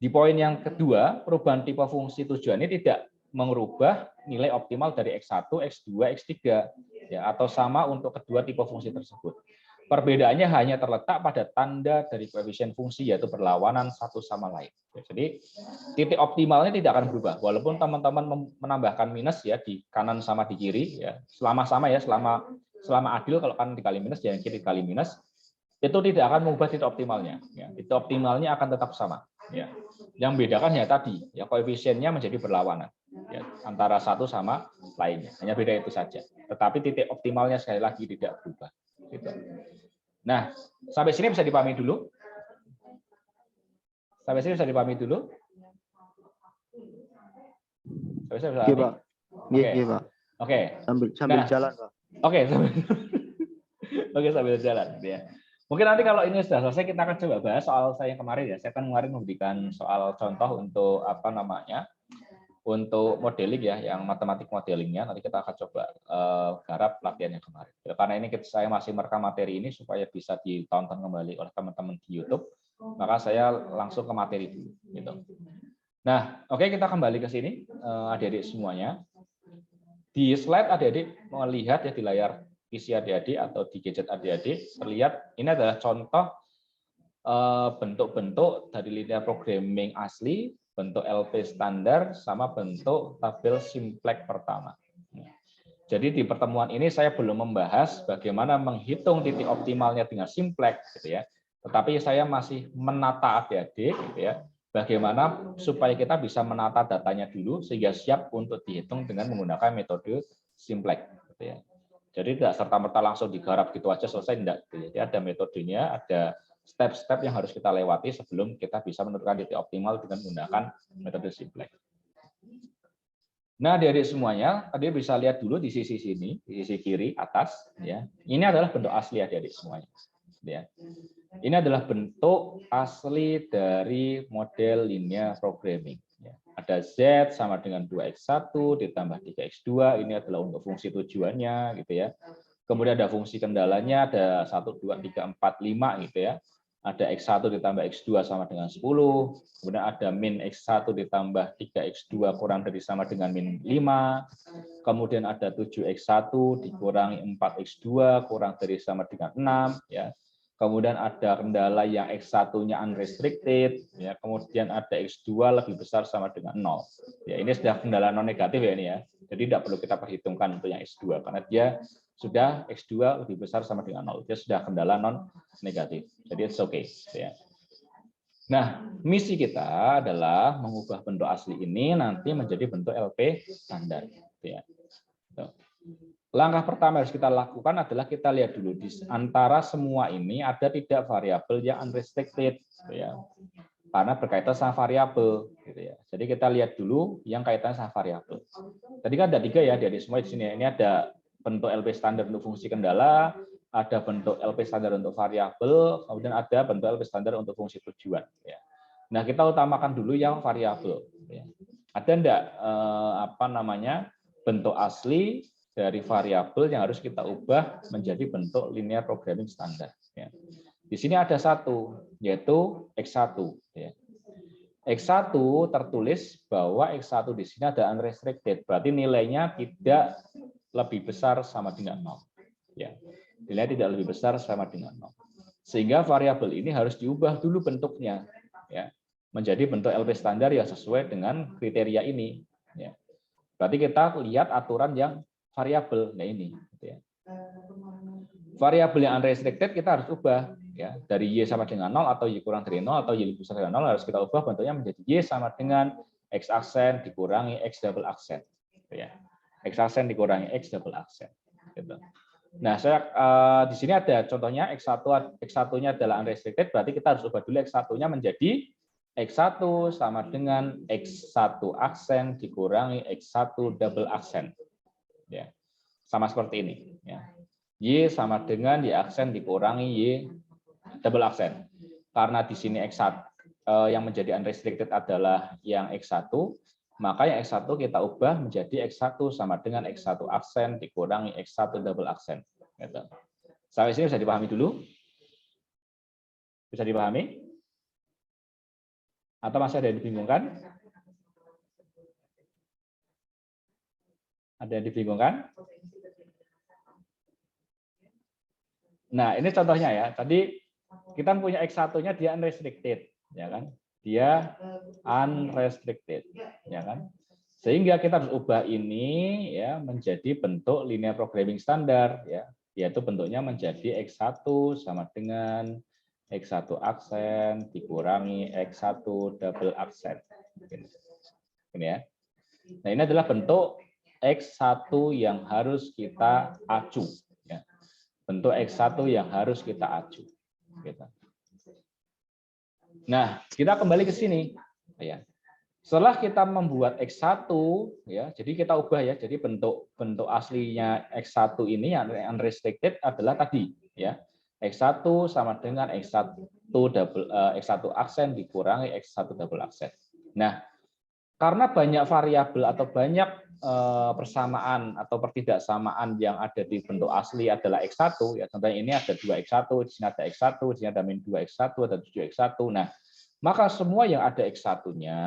di poin yang kedua, perubahan tipe fungsi tujuan ini tidak mengubah nilai optimal dari X1, X2, X3, ya, atau sama untuk kedua tipe fungsi tersebut. Perbedaannya hanya terletak pada tanda dari koefisien fungsi, yaitu berlawanan satu sama lain. Jadi titik optimalnya tidak akan berubah, walaupun teman-teman menambahkan minus ya di kanan sama di kiri, ya selama sama ya, selama adil, kalau kanan dikali minus, yang kiri dikali minus, itu tidak akan mengubah titik optimalnya. Ya, titik optimalnya akan tetap sama. Ya. Yang bedakan ya tadi, ya koefisiennya menjadi berlawanan ya, antara satu sama lainnya. Hanya beda itu saja. Tetapi titik optimalnya sekali lagi tidak berubah. Gitu. Nah, sampai sini bisa dipahami dulu? Sampai sini bisa dipahami dulu? Sampai sini bisa dipahami? Pak. Iya, Pak. Oke. Sambil jalan, Pak. Oke, sambil jalan. Ya. Mungkin nanti kalau ini sudah selesai, kita akan coba bahas soal saya yang kemarin ya. Saya kan kemarin memberikan soal contoh untuk apa namanya, untuk modeling ya, yang matematik modelingnya. Nanti kita akan coba garap latihan yang kemarin. Karena ini saya masih merekam materi ini supaya bisa ditonton kembali oleh teman-teman di YouTube. Maka saya langsung ke materi dulu. Gitu. Nah, oke, kita kembali ke sini, adik-adik semuanya. Di slide adik-adik melihat ya di layar PC adik-adik atau di gadget adik-adik, terlihat ini adalah contoh bentuk-bentuk dari linear programming asli, bentuk LP standar, sama bentuk tabel simplex pertama. Jadi di pertemuan ini saya belum membahas bagaimana menghitung titik optimalnya dengan simplex, gitu ya. Tetapi saya masih menata adik-adik, gitu ya, bagaimana supaya kita bisa menata datanya dulu sehingga siap untuk dihitung dengan menggunakan metode simplex, gitu ya. Jadi tidak serta-merta langsung digarap gitu aja selesai, enggak. Jadi ada metodenya, ada step-step yang harus kita lewati sebelum kita bisa menentukan titik optimal dengan menggunakan metode simplex. Nah, adik-adik semuanya, tadi bisa lihat dulu di sisi sini, di sisi kiri atas, ya. Ini adalah bentuk asli adik-adik semuanya. Ya. Ini adalah bentuk asli dari model linear programming. Ada Z sama dengan 2X1 ditambah 3X2, ini adalah untuk fungsi tujuannya, gitu ya. Kemudian ada fungsi kendalanya, ada 1, 2, 3, 4, 5, gitu ya. Ada X1 ditambah X2 sama dengan 10, kemudian ada min X1 ditambah 3X2 kurang dari sama dengan min 5, kemudian ada 7X1 dikurangi 4X2 kurang dari sama dengan 6, ya. Kemudian ada kendala yang X1-nya unrestricted, ya. Kemudian ada X2 lebih besar sama dengan 0. Ya, ini sudah kendala non negatif ya ini ya. Jadi tidak perlu kita perhitungkan untuk yang X2 karena dia sudah X2 lebih besar sama dengan 0. Dia sudah kendala non negatif. Jadi it's okay, ya. Nah, misi kita adalah mengubah bentuk asli ini nanti menjadi bentuk LP standar, ya. Langkah pertama yang harus kita lakukan adalah kita lihat dulu di antara semua ini ada tidak variabel yang unrestricted, ya, karena berkaitan sama variabel, gitu ya. Jadi kita lihat dulu yang kaitannya sama variabel. Tadi kan ada 3 ya dari semua di sini. Ini ada bentuk LP standar untuk fungsi kendala, ada bentuk LP standar untuk variabel, kemudian ada bentuk LP standar untuk fungsi tujuan. Ya. Nah, kita utamakan dulu yang variabel. Ya. Ada enggak apa namanya bentuk asli dari variabel yang harus kita ubah menjadi bentuk linear programming standar. Ya. Di sini ada satu, yaitu X1. Ya. X1 tertulis bahwa X1 di sini ada unrestricted, berarti nilainya tidak lebih besar sama dengan 0. Ya. Nilai tidak lebih besar sama dengan 0. Sehingga variabel ini harus diubah dulu bentuknya, ya, menjadi bentuk LP standar yang sesuai dengan kriteria ini. Ya. Berarti kita lihat aturan yang variabel, nah ini. Ya. Variabel yang unrestricted kita harus ubah, ya, dari Y sama dengan 0 atau Y kurang dari 0 atau Y lebih besar dari 0 harus kita ubah bentuknya menjadi Y sama dengan X aksen dikurangi X double aksen. Ya. X aksen dikurangi X double aksen. Gitu. Nah, saya di sini ada contohnya X1-nya adalah unrestricted, berarti kita harus ubah dulu X1-nya menjadi X1 sama dengan X1 aksen dikurangi X1 double aksen. Ya. Sama seperti ini. Ya. Y sama dengan Y aksen dikurangi Y double aksen. Karena di sini X1 yang menjadi unrestricted adalah yang X1, maka yang X1 kita ubah menjadi X1 sama dengan X1 aksen dikurangi X1 double aksen. Gitu. Sampai sini bisa dipahami dulu? Bisa dipahami? Atau masih ada yang dibingungkan? Ada yang dibingungkan? Nah, ini contohnya ya. Tadi kita punya X1-nya dia unrestricted, ya kan? Dia unrestricted, ya kan? Sehingga kita harus ubah ini ya menjadi bentuk linear programming standar ya, yaitu bentuknya menjadi X1 sama dengan X1 aksen dikurangi X1 double aksen. Ini ya. Nah, ini adalah bentuk X1 yang harus kita acu ya. Bentuk X1 yang harus kita acu. Gitu. Nah, kita kembali ke sini ya. Setelah kita membuat X1 ya, jadi kita ubah ya. Jadi bentuk aslinya X1 ini yang unrestricted adalah tadi ya. X1 sama dengan X1 X1 aksen dikurangi X1 double aksen. Nah, karena banyak variabel atau banyak persamaan atau pertidaksamaan yang ada di bentuk asli adalah X1 ya. Contohnya ini ada 2X1, di sini ada X1, di sini ada min 2X1, ada 7X1. Nah, maka semua yang ada X1-nya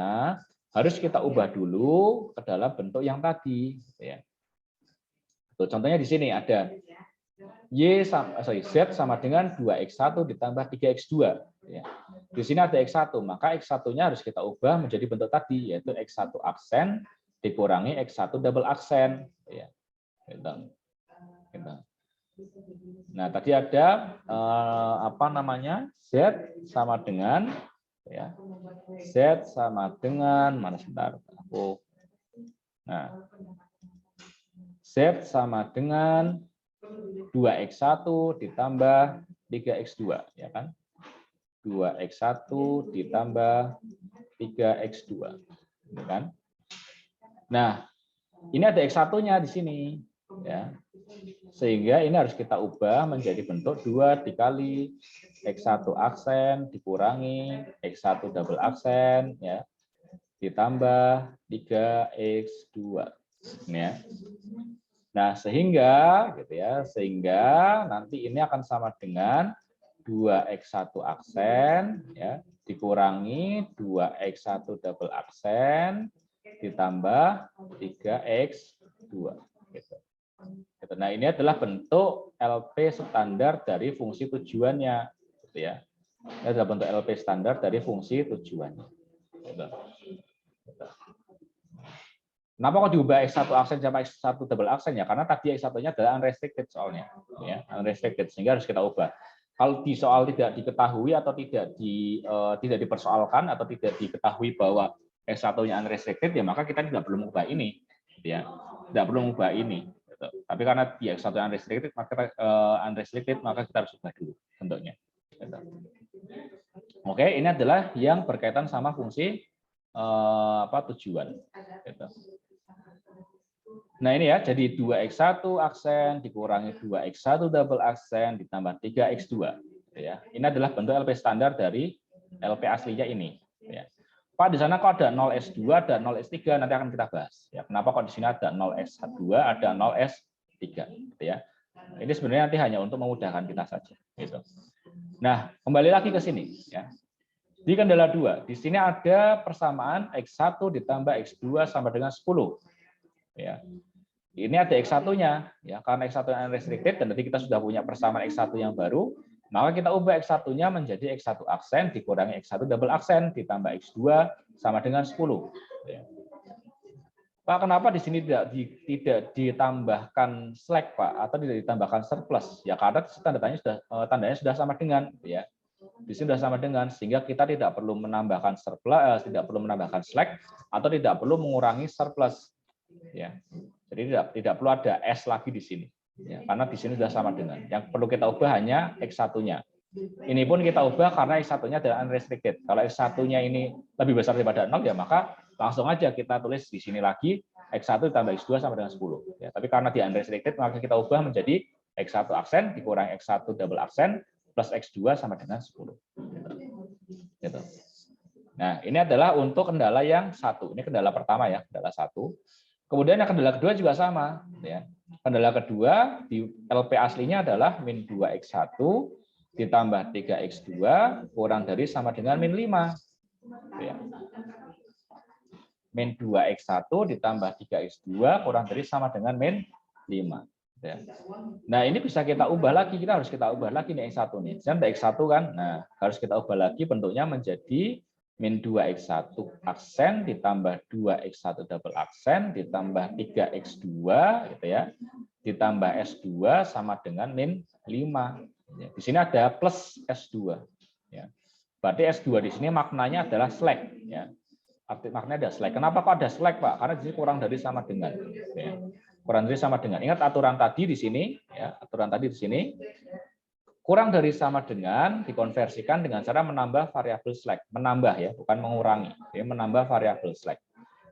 harus kita ubah dulu ke dalam bentuk yang tadi. Ya. Contohnya di sini ada Z sama dengan 2X1 ditambah 3X2. Ya. Di sini ada X1, maka X1-nya harus kita ubah menjadi bentuk tadi, yaitu X1 aksen dikurangi X1 double aksen. Ya. Gitu. Nah, tadi ada Z sama dengan ya, Z sama dengan mana sebentar aku. Nah, Z sama dengan 2X1 ditambah 3X2 ya kan? 2X1 ditambah 3X2 ya kan? Nah, ini ada X1-nya di sini ya. Sehingga ini harus kita ubah menjadi bentuk 2 dikali X1 aksen dikurangi X1 double aksen ya ditambah 3X2 ya. Nah, sehingga gitu ya, sehingga nanti ini akan sama dengan 2X1 aksen ya dikurangi 2X1 double aksen ditambah 3X2 gitu. Nah, ini adalah bentuk LP standar dari fungsi tujuannya, gitu ya. Ini adalah bentuk LP standar dari fungsi tujuannya. Gitu. Kenapa kok diubah X1 aksen sama X1 double aksen ya? Karena tadi X1-nya adalah unrestricted soalnya, ya, unrestricted, sehingga harus kita ubah. Kalau di soal tidak diketahui atau tidak dipersoalkan atau tidak diketahui bahwa X1-nya unrestricted, ya maka kita tidak perlu mengubah ini, ya, tidak perlu mengubah ini. Tapi karena dia X1 unrestricted, maka kita harus ubah dulu bentuknya. Oke, ini adalah yang berkaitan sama fungsi tujuan. Nah ini ya, jadi 2X1 aksen dikurangi 2X1 double aksen ditambah 3X2. Ya, ini adalah bentuk LP standar dari LP aslinya ini. Ya. Pak, di sana kok ada 0S2, ada 0S3, nanti akan kita bahas. Ya, kenapa kok di sini ada 0S2, ada 0S3. Gitu ya. Ini sebenarnya nanti hanya untuk memudahkan kita saja. Gitu. Nah, kembali lagi ke sini. Ya. Di kendala 2, di sini ada persamaan X1 ditambah X2 sama dengan 10. Ya. Ini ada X1-nya. Ya, karena X1 unrestricted, dan nanti kita sudah punya persamaan X1 yang baru, maka kita ubah X1-nya menjadi X1 aksen dikurangi X1 double aksen ditambah X2 sama dengan 10. Ya. Pak, kenapa di sini tidak ditambahkan slack, Pak, atau tidak ditambahkan surplus? Ya karena tandanya sudah sama dengan, ya. Di sini sudah sama dengan, sehingga kita tidak perlu menambahkan surplus, tidak perlu menambahkan slack, atau tidak perlu mengurangi surplus. Ya. Jadi tidak perlu ada S lagi di sini. Ya, karena di sini sudah sama dengan. Yang perlu kita ubah hanya X1-nya. Ini pun kita ubah karena X1-nya adalah unrestricted. Kalau X1-nya ini lebih besar daripada 0, ya maka langsung aja kita tulis di sini lagi X1 ditambah X2 sama dengan 10. Ya, tapi karena dia unrestricted, maka kita ubah menjadi X1 aksen dikurangi X1 double aksen plus X2 sama dengan 10. Gitu. Nah, ini adalah untuk kendala yang satu. Ini kendala pertama ya, kendala satu. Kemudian yang kendala kedua juga sama. Ya. Kendala kedua di LP aslinya adalah min 2x1 ditambah 3x2 kurang dari sama dengan min 5. Ya. Min 2x1 ditambah 3x2 kurang dari sama dengan min 5. Ya. Nah, ini bisa kita ubah lagi. Kita harus kita ubah lagi nih X1 nih. Jadi X1 kan. Nah, harus kita ubah lagi bentuknya menjadi min 2x1 aksen ditambah 2x1 double aksen ditambah 3x2 gitu ya. Ditambah S2 sama dengan min 5. Ya, di sini ada plus S2 ya. Berarti S2 di sini maknanya adalah slack ya. Arti maknanya ada slack. Kenapa kok ada slack, Pak? Karena di sini kurang dari sama dengan ya. Kurang dari sama dengan. Ingat aturan tadi di sini ya, aturan tadi di sini. Kurang dari sama dengan dikonversikan dengan cara menambah variabel slack, menambah ya, bukan mengurangi. Ya, menambah variabel slack.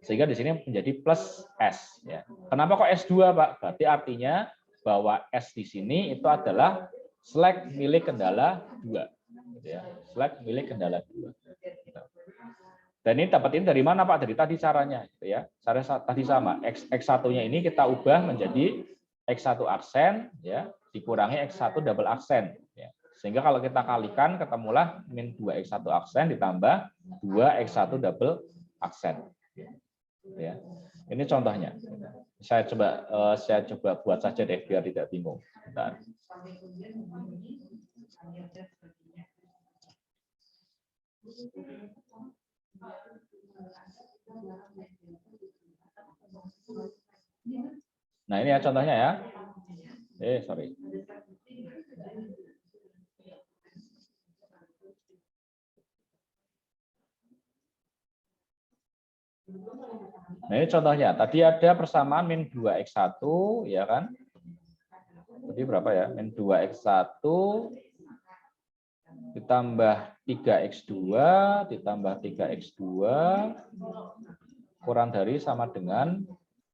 Sehingga di sini menjadi plus S ya. Kenapa kok S2, Pak? Berarti artinya bahwa S di sini itu adalah slack milik kendala 2 gitu ya. Slack milik kendala 2. Dan ini dapetin dari mana, Pak? Dari tadi caranya gitu ya. Cara tadi sama. X1-nya ini kita ubah menjadi X1 aksen ya, dikurangi X1 double aksen ya. Sehingga kalau kita kalikan ketemulah min 2x1 aksen ditambah 2x1 double aksen ya. Ini contohnya. Saya coba buat saja deh biar tidak bingung. Bentar. Nah, ini ya contohnya ya. Sorry. Nah, ini contohnya. Tadi ada persamaan min 2x1 ya kan? Tadi berapa ya? Min 2x1 ditambah 3x2 ditambah 3x2 kurang dari sama dengan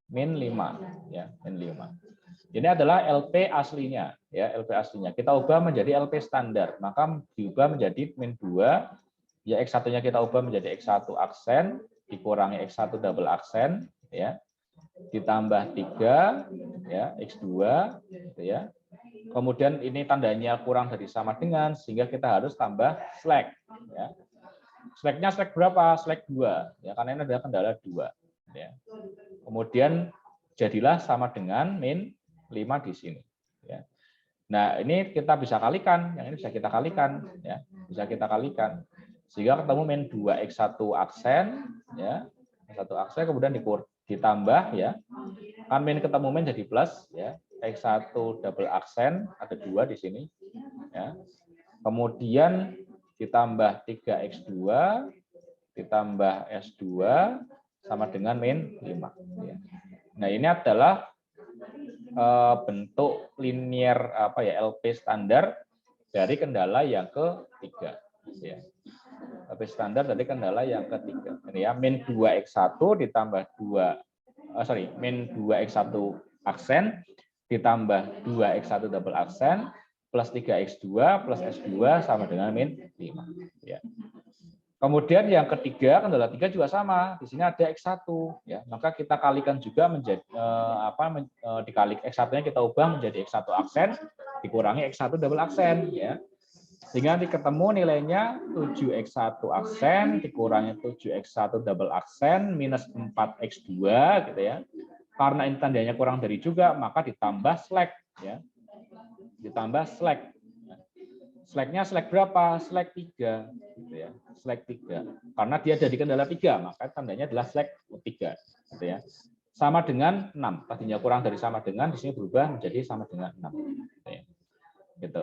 min 5 ya, min 5. Ini adalah LP aslinya ya, LP aslinya. Kita ubah menjadi LP standar, maka diubah menjadi min 2 ya, X1-nya kita ubah menjadi X1 aksen dikurangi X1 double aksen ya, ditambah 3 ya, X2 gitu ya. Kemudian ini tandanya kurang dari sama dengan, sehingga kita harus tambah slack ya. Slack-nya slack berapa? Slack 2 ya, karena ini adalah kendala 2 ya. Kemudian jadilah sama dengan min 5 di sini ya. Nah, ini kita bisa kalikan, yang ini bisa kita kalikan ya, bisa kita kalikan sehingga ketemu min 2x1 aksen ya, 1 aksen kemudian ditambah ya. Kan min ketemu min jadi plus ya. X1 double aksen ada 2 di sini ya. Kemudian ditambah 3x2 ditambah S2 sama dengan min 5 ya. Nah, ini adalah bentuk linear apa ya, LP standar dari kendala yang ketiga ya. LP standar dari kendala yang ketiga. Ini ya, min 2x1 ditambah min 2x1 aksen ditambah 2x1 double aksen plus 3x2 plus S2 sama dengan min 5 ya. Kemudian yang ketiga, kendala 3 juga sama. Di sini ada X1 ya. Maka kita kalikan juga menjadi dikali X1-nya kita ubah menjadi X1 aksen dikurangi X1 double aksen ya. Sehingga nanti ketemu nilainya 7x1 aksen dikurangi 7x1 double aksen minus 4x2 gitu ya. Karena ini tandanya kurang dari juga, maka ditambah slack ya. Ditambah slack. Slack-nya slack berapa? Slack 3 gitu ya. Slack 3. Karena dia ada di kendala 3, maka tandanya adalah slack 3 gitu ya. Sama dengan 6. Tadinya kurang dari sama dengan, di sini berubah menjadi sama dengan 6 gitu ya. Gitu.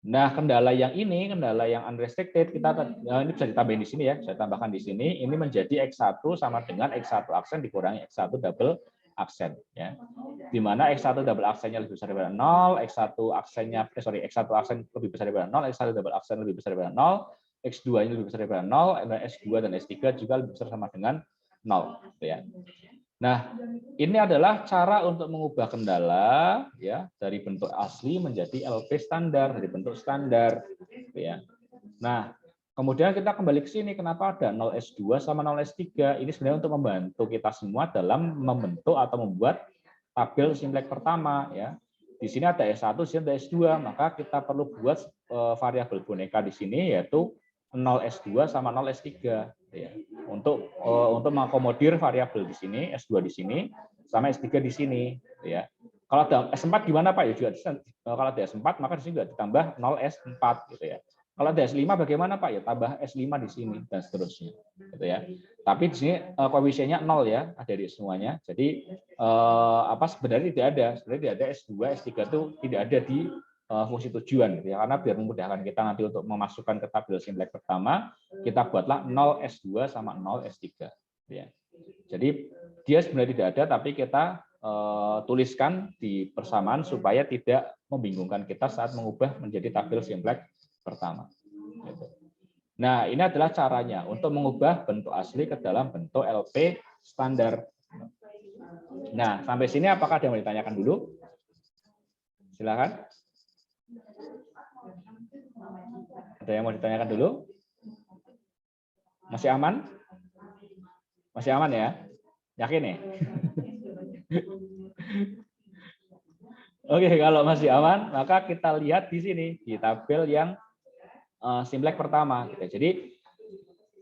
Nah, kendala yang ini, kendala yang unrestricted, ini bisa ditambahin di sini ya. Saya tambahkan di sini, ini menjadi X1 sama dengan X1 aksen dikurangi X1 double aksen ya. Di mana X1 double aksennya lebih besar daripada 0, X1 aksennya X1 aksen lebih besar daripada 0, X1 double aksen lebih besar daripada 0, X2-nya lebih besar daripada 0, dan S2 dan S3 juga lebih besar sama dengan 0 gitu ya. Nah, ini adalah cara untuk mengubah kendala ya dari bentuk asli menjadi LP standar, dari bentuk standar gitu ya. Nah, Kemudian kita kembali ke sini, kenapa ada 0S2 sama 0S3? Ini sebenarnya untuk membantu kita semua dalam membentuk atau membuat tabel simplex pertama. Ya. Di sini ada S1, di sini ada S2, maka kita perlu buat variabel boneka di sini, yaitu 0S2 sama 0S3. Ya. Untuk mengakomodir variabel di sini, S2 di sini, sama S3 di sini. Ya. Kalau ada S4 gimana Pak? Ya juga kalau ada S4 maka di sini juga ditambah 0S4 gitu ya. Kalau ada S5 bagaimana Pak? Ya tambah S5 di sini dan seterusnya gitu ya. Tapi di sini koefisiennya 0 ya, ada di semuanya. Jadi sebenarnya tidak ada. Sebenarnya tidak ada S2, S3 itu tidak ada di fungsi tujuan gitu ya. Karena biar memudahkan kita nanti untuk memasukkan ke tabel simplex pertama, kita buatlah 0 S2 sama 0 S3 gitu ya. Jadi dia sebenarnya tidak ada, tapi kita tuliskan di persamaan supaya tidak membingungkan kita saat mengubah menjadi tabel simplex pertama. Nah, ini adalah caranya untuk mengubah bentuk asli ke dalam bentuk LP standar. Nah, sampai sini apakah ada yang mau ditanyakan dulu? Silakan. Ada yang mau ditanyakan dulu? Masih aman? Masih aman ya? Yakin ya? Oke, kalau masih aman, maka kita lihat di sini di tabel yang simplex pertama. Jadi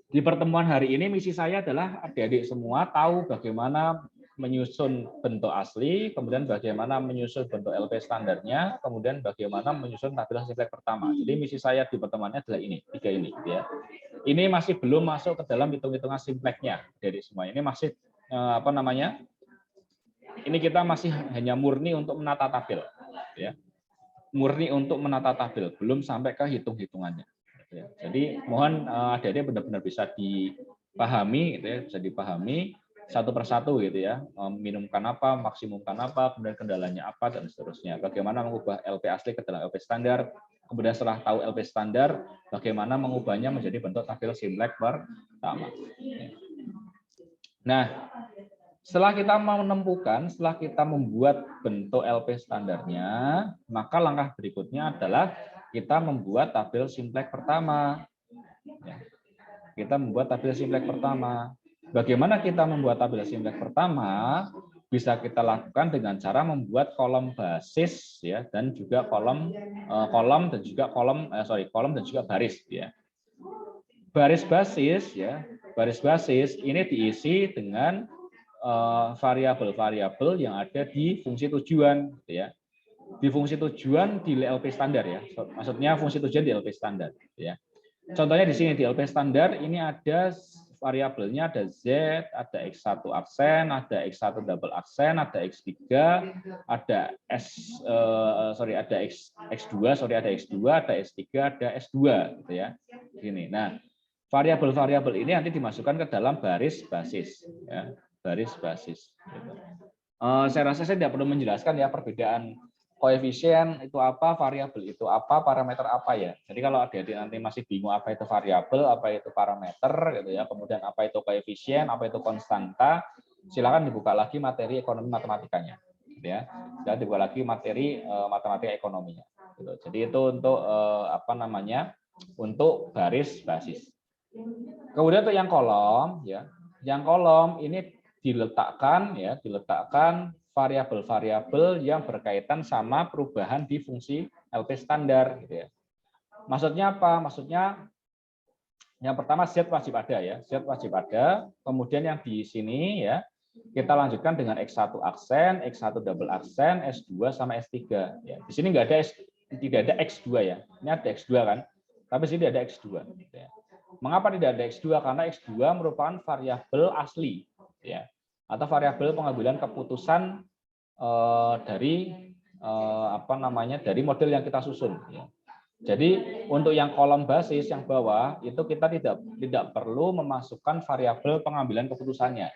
di pertemuan hari ini misi saya adalah adik-adik semua tahu bagaimana menyusun bentuk asli, kemudian bagaimana menyusun bentuk LP standarnya, kemudian bagaimana menyusun tabel simplex pertama. Jadi misi saya di pertemuannya adalah ini, tiga ini. Ya. Ini masih belum masuk ke dalam hitung-hitungan simplexnya dari semua. Ini masih ini kita masih hanya murni untuk menata tabel, ya. Murni untuk menata tabel, belum sampai ke hitung-hitungannya. Ya. Jadi mohon adik-adik benar-benar bisa dipahami, gitu ya, bisa dipahami satu persatu gitu ya, minumkan apa, maksimumkan apa, kemudian kendalanya apa dan seterusnya. Bagaimana mengubah LP asli ke dalam LP standar, kemudian setelah tahu LP standar, bagaimana mengubahnya menjadi bentuk tabel simplex pertama. Nah, setelah kita menemukan, setelah kita membuat bentuk LP standarnya, maka langkah berikutnya adalah kita membuat tabel simplex pertama. Kita membuat tabel simplex pertama. Bagaimana kita membuat tabel simplex pertama? Bisa kita lakukan dengan cara membuat kolom basis ya dan juga kolom dan juga kolom dan juga baris ya. Baris basis ya, baris basis ini diisi dengan variabel-variabel yang ada di fungsi tujuan ya. Di fungsi tujuan di LP standar ya. Maksudnya fungsi tujuan di LP standar ya. Contohnya di sini di LP standar ini ada variabelnya, ada Z, ada X1 aksen, ada X1 double aksen, ada X3, ada ada X2, ada X2, ada S3, ada S2 gitu ya. Gini. Nah, variabel-variabel ini nanti dimasukkan ke dalam baris basis ya, baris basis gitu. Saya rasa saya tidak perlu menjelaskan ya perbedaan koefisien itu apa, variabel itu apa, parameter apa ya. Jadi kalau adik-adik nanti masih bingung apa itu variabel, apa itu parameter gitu ya, kemudian apa itu koefisien, apa itu konstanta, silakan dibuka lagi materi ekonomi matematikanya gitu ya. Dan dibuka lagi materi matematika ekonominya gitu. Jadi itu untuk untuk baris basis. Kemudian untuk yang kolom ya. Yang kolom ini diletakkan variabel-variabel yang berkaitan sama perubahan di fungsi LP standar gitu ya. Maksudnya apa? Maksudnya yang pertama Z wajib ada ya, Z wajib ada. Kemudian yang di sini ya, kita lanjutkan dengan X1 aksen, X1 double aksen, S2 sama S3 ya. Di sini tidak ada X2 ya. Ini ada X2 kan. Tapi di sini tidak ada X2 gitu ya. Mengapa tidak ada X2? Karena X2 merupakan variabel asli ya. Atau variabel pengambilan keputusan dari dari model yang kita susun ya. Jadi untuk yang kolom basis yang bawah itu kita tidak perlu memasukkan variabel pengambilan keputusannya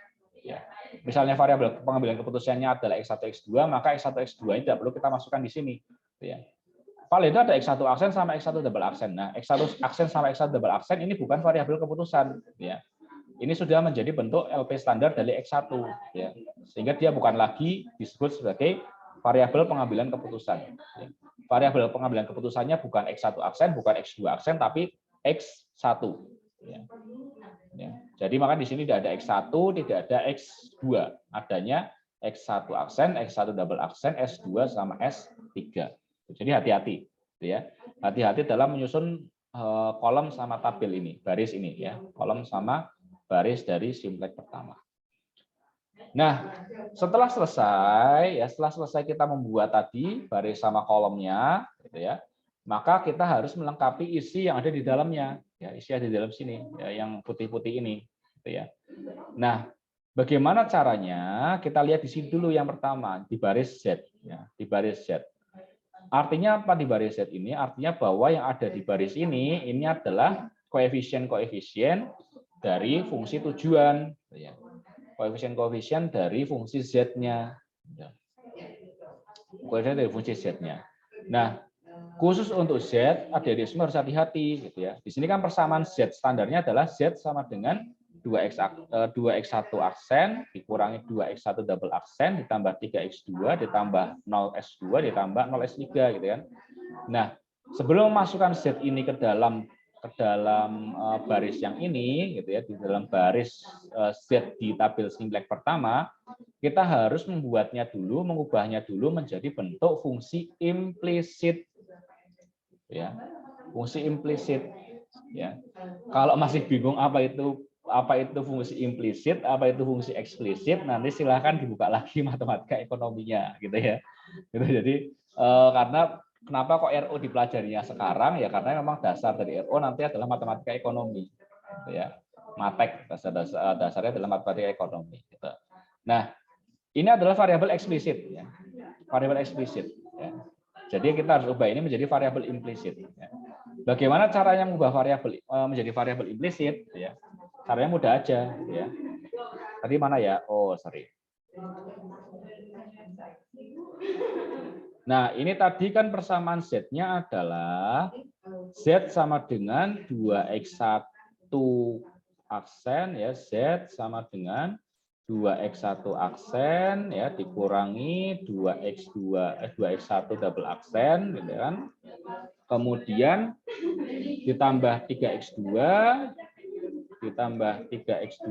ya. Misalnya variabel pengambilan keputusannya adalah X1 X2, maka X1 X2 ini tidak perlu kita masukkan di sini ya. Paling itu ada X1 aksen sama X1 double aksen. Nah, X1 aksen sama X1 double aksen ini bukan variabel keputusan ya. Ini sudah menjadi bentuk LP standar dari X1 ya. Sehingga dia bukan lagi disebut sebagai variabel pengambilan keputusan. Ya. Variabel pengambilan keputusannya bukan X1 aksen, bukan X2 aksen, tapi X1 X1. Ya. Ya. Jadi maka di sini tidak ada X1, tidak ada X2. Adanya X1 aksen, X1 double aksen, S2 sama S3. Jadi hati-hati. Ya. Hati-hati dalam menyusun kolom sama tabel ini, baris ini. Ya. Kolom sama baris dari simplex pertama. Nah, setelah selesai kita membuat tadi baris sama kolomnya, gitu ya, maka kita harus melengkapi isi yang ada di dalamnya. Ya, isi ada di dalam sini, ya, yang putih-putih ini, gitu ya. Nah, bagaimana caranya? Kita lihat di sini dulu yang pertama di baris Z, ya, di baris Z. Artinya apa di baris Z ini? Artinya bahwa yang ada di baris ini adalah koefisien-koefisien dari fungsi tujuan, gitu ya. Koefisien-koefisien dari fungsi Z-nya. Koefisien dari fungsi Z-nya. Nah, khusus untuk Z, adik-adik semua harus hati-hati gitu ya. Di sini kan persamaan Z standarnya adalah Z sama dengan 2x1 aksen dikurangi 2x1 double aksen ditambah 3x2 ditambah 0s2 ditambah 0s3 gitu kan. Nah, sebelum memasukkan Z ini ke dalam baris yang ini gitu ya, di dalam baris Z di tabel simplex pertama, kita harus mengubahnya dulu menjadi bentuk fungsi implisit, ya, fungsi implisit, ya. Kalau masih bingung apa itu fungsi implisit, apa itu fungsi eksplisit, nanti silahkan dibuka lagi matematika ekonominya, gitu ya. Gitu, jadi karena kenapa kok RO dipelajarinya sekarang? Ya karena memang dasar dari RO nanti adalah matematika ekonomi, gitu ya. Matek dasarnya adalah matematika ekonomi. Gitu. Nah, ini adalah variabel eksplisit, ya. Variabel eksplisit. Ya. Jadi kita harus ubah ini menjadi variabel implisit. Ya. Bagaimana caranya mengubah variabel menjadi variabel implisit? Ya. Caranya mudah aja. Ya. Tadi mana ya? Oh, sorry. Nah, ini tadi kan persamaan Z-nya adalah Z sama dengan 2x1 aksen, ya, Z sama dengan 2x1 aksen, ya, dikurangi 2x1 double aksen, gitu kan. Kemudian ditambah 3x2, ditambah 3x2,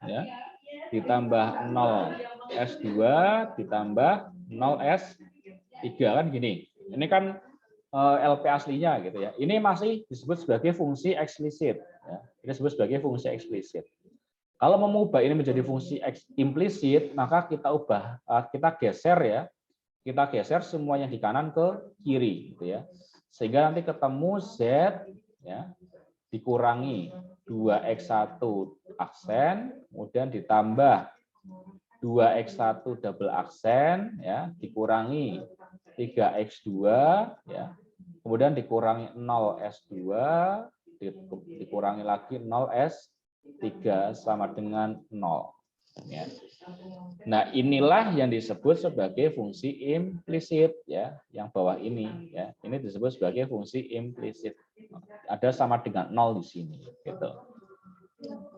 ya, ditambah 0s2, ditambah 0s3, kan gini. Ini kan LP aslinya gitu ya. Ini masih disebut sebagai fungsi eksplisit. Ya. Ini disebut sebagai fungsi eksplisit. Kalau mau mengubah ini menjadi fungsi implisit, maka kita geser ya. Kita geser semua yang di kanan ke kiri, gitu ya. Sehingga nanti ketemu Z, ya, dikurangi 2x1 aksen, kemudian ditambah 2x1 double aksen, ya, dikurangi 3x2, ya, kemudian dikurangi 0s2, dikurangi lagi 0s3 sama dengan 0. Ya. Nah, inilah yang disebut sebagai fungsi implisit, ya, yang bawah ini, ya. Ini disebut sebagai fungsi implisit. Ada sama dengan 0 di sini, gitu.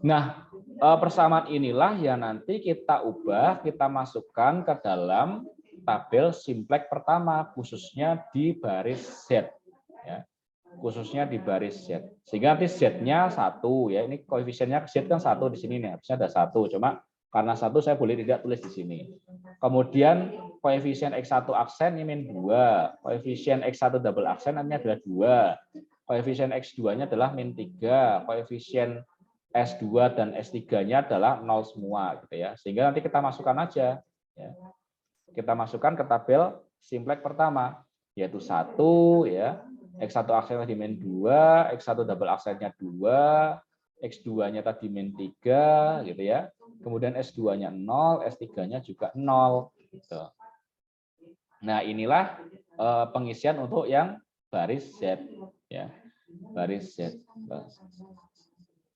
Nah, persamaan inilah yang nanti kita ubah, kita masukkan ke dalam tabel simplex pertama, khususnya di baris Z, ya. Khususnya di baris Z. Sehingga nanti Z-nya 1, ya. Ini koefisiennya Z kan 1 di sini nih, harusnya ada 1, cuma karena 1 saya boleh tidak tulis di sini. Kemudian koefisien X1 aksen ini min 2, koefisien X1 double aksen ini adalah 2, koefisien X2-nya adalah min 3, koefisien S2 dan S3-nya adalah 0 semua, gitu ya. Sehingga nanti kita masukkan aja, ya. Kita masukkan ke tabel simplex pertama, yaitu 1, ya. X1 aksennya di min 2, X1 double aksennya 2, X2-nya tadi min 3, gitu ya. Kemudian S2-nya 0, S3-nya juga 0. Gitu. Nah, inilah pengisian untuk yang baris Z, ya. Baris Z.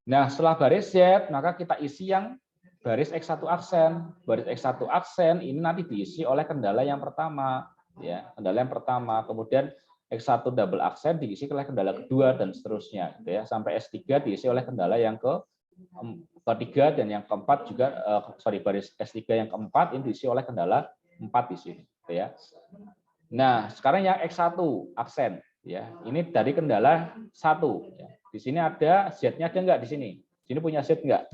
Nah, setelah baris Z, maka kita isi yang baris X1 aksen. Baris X1 aksen ini nanti diisi oleh kendala yang pertama, ya. Kendala yang pertama, kemudian X1 double aksen diisi oleh kendala kedua dan seterusnya, gitu ya. Sampai S3 diisi oleh kendala yang ketiga dan yang keempat juga, baris S3 yang keempat ini diisi oleh kendala 4 di sini, gitu ya. Nah, sekarang yang X1 aksen, ya. Ini dari kendala 1, ya. Di sini ada Z-nya, ada nggak di sini? Sini punya Z nggak?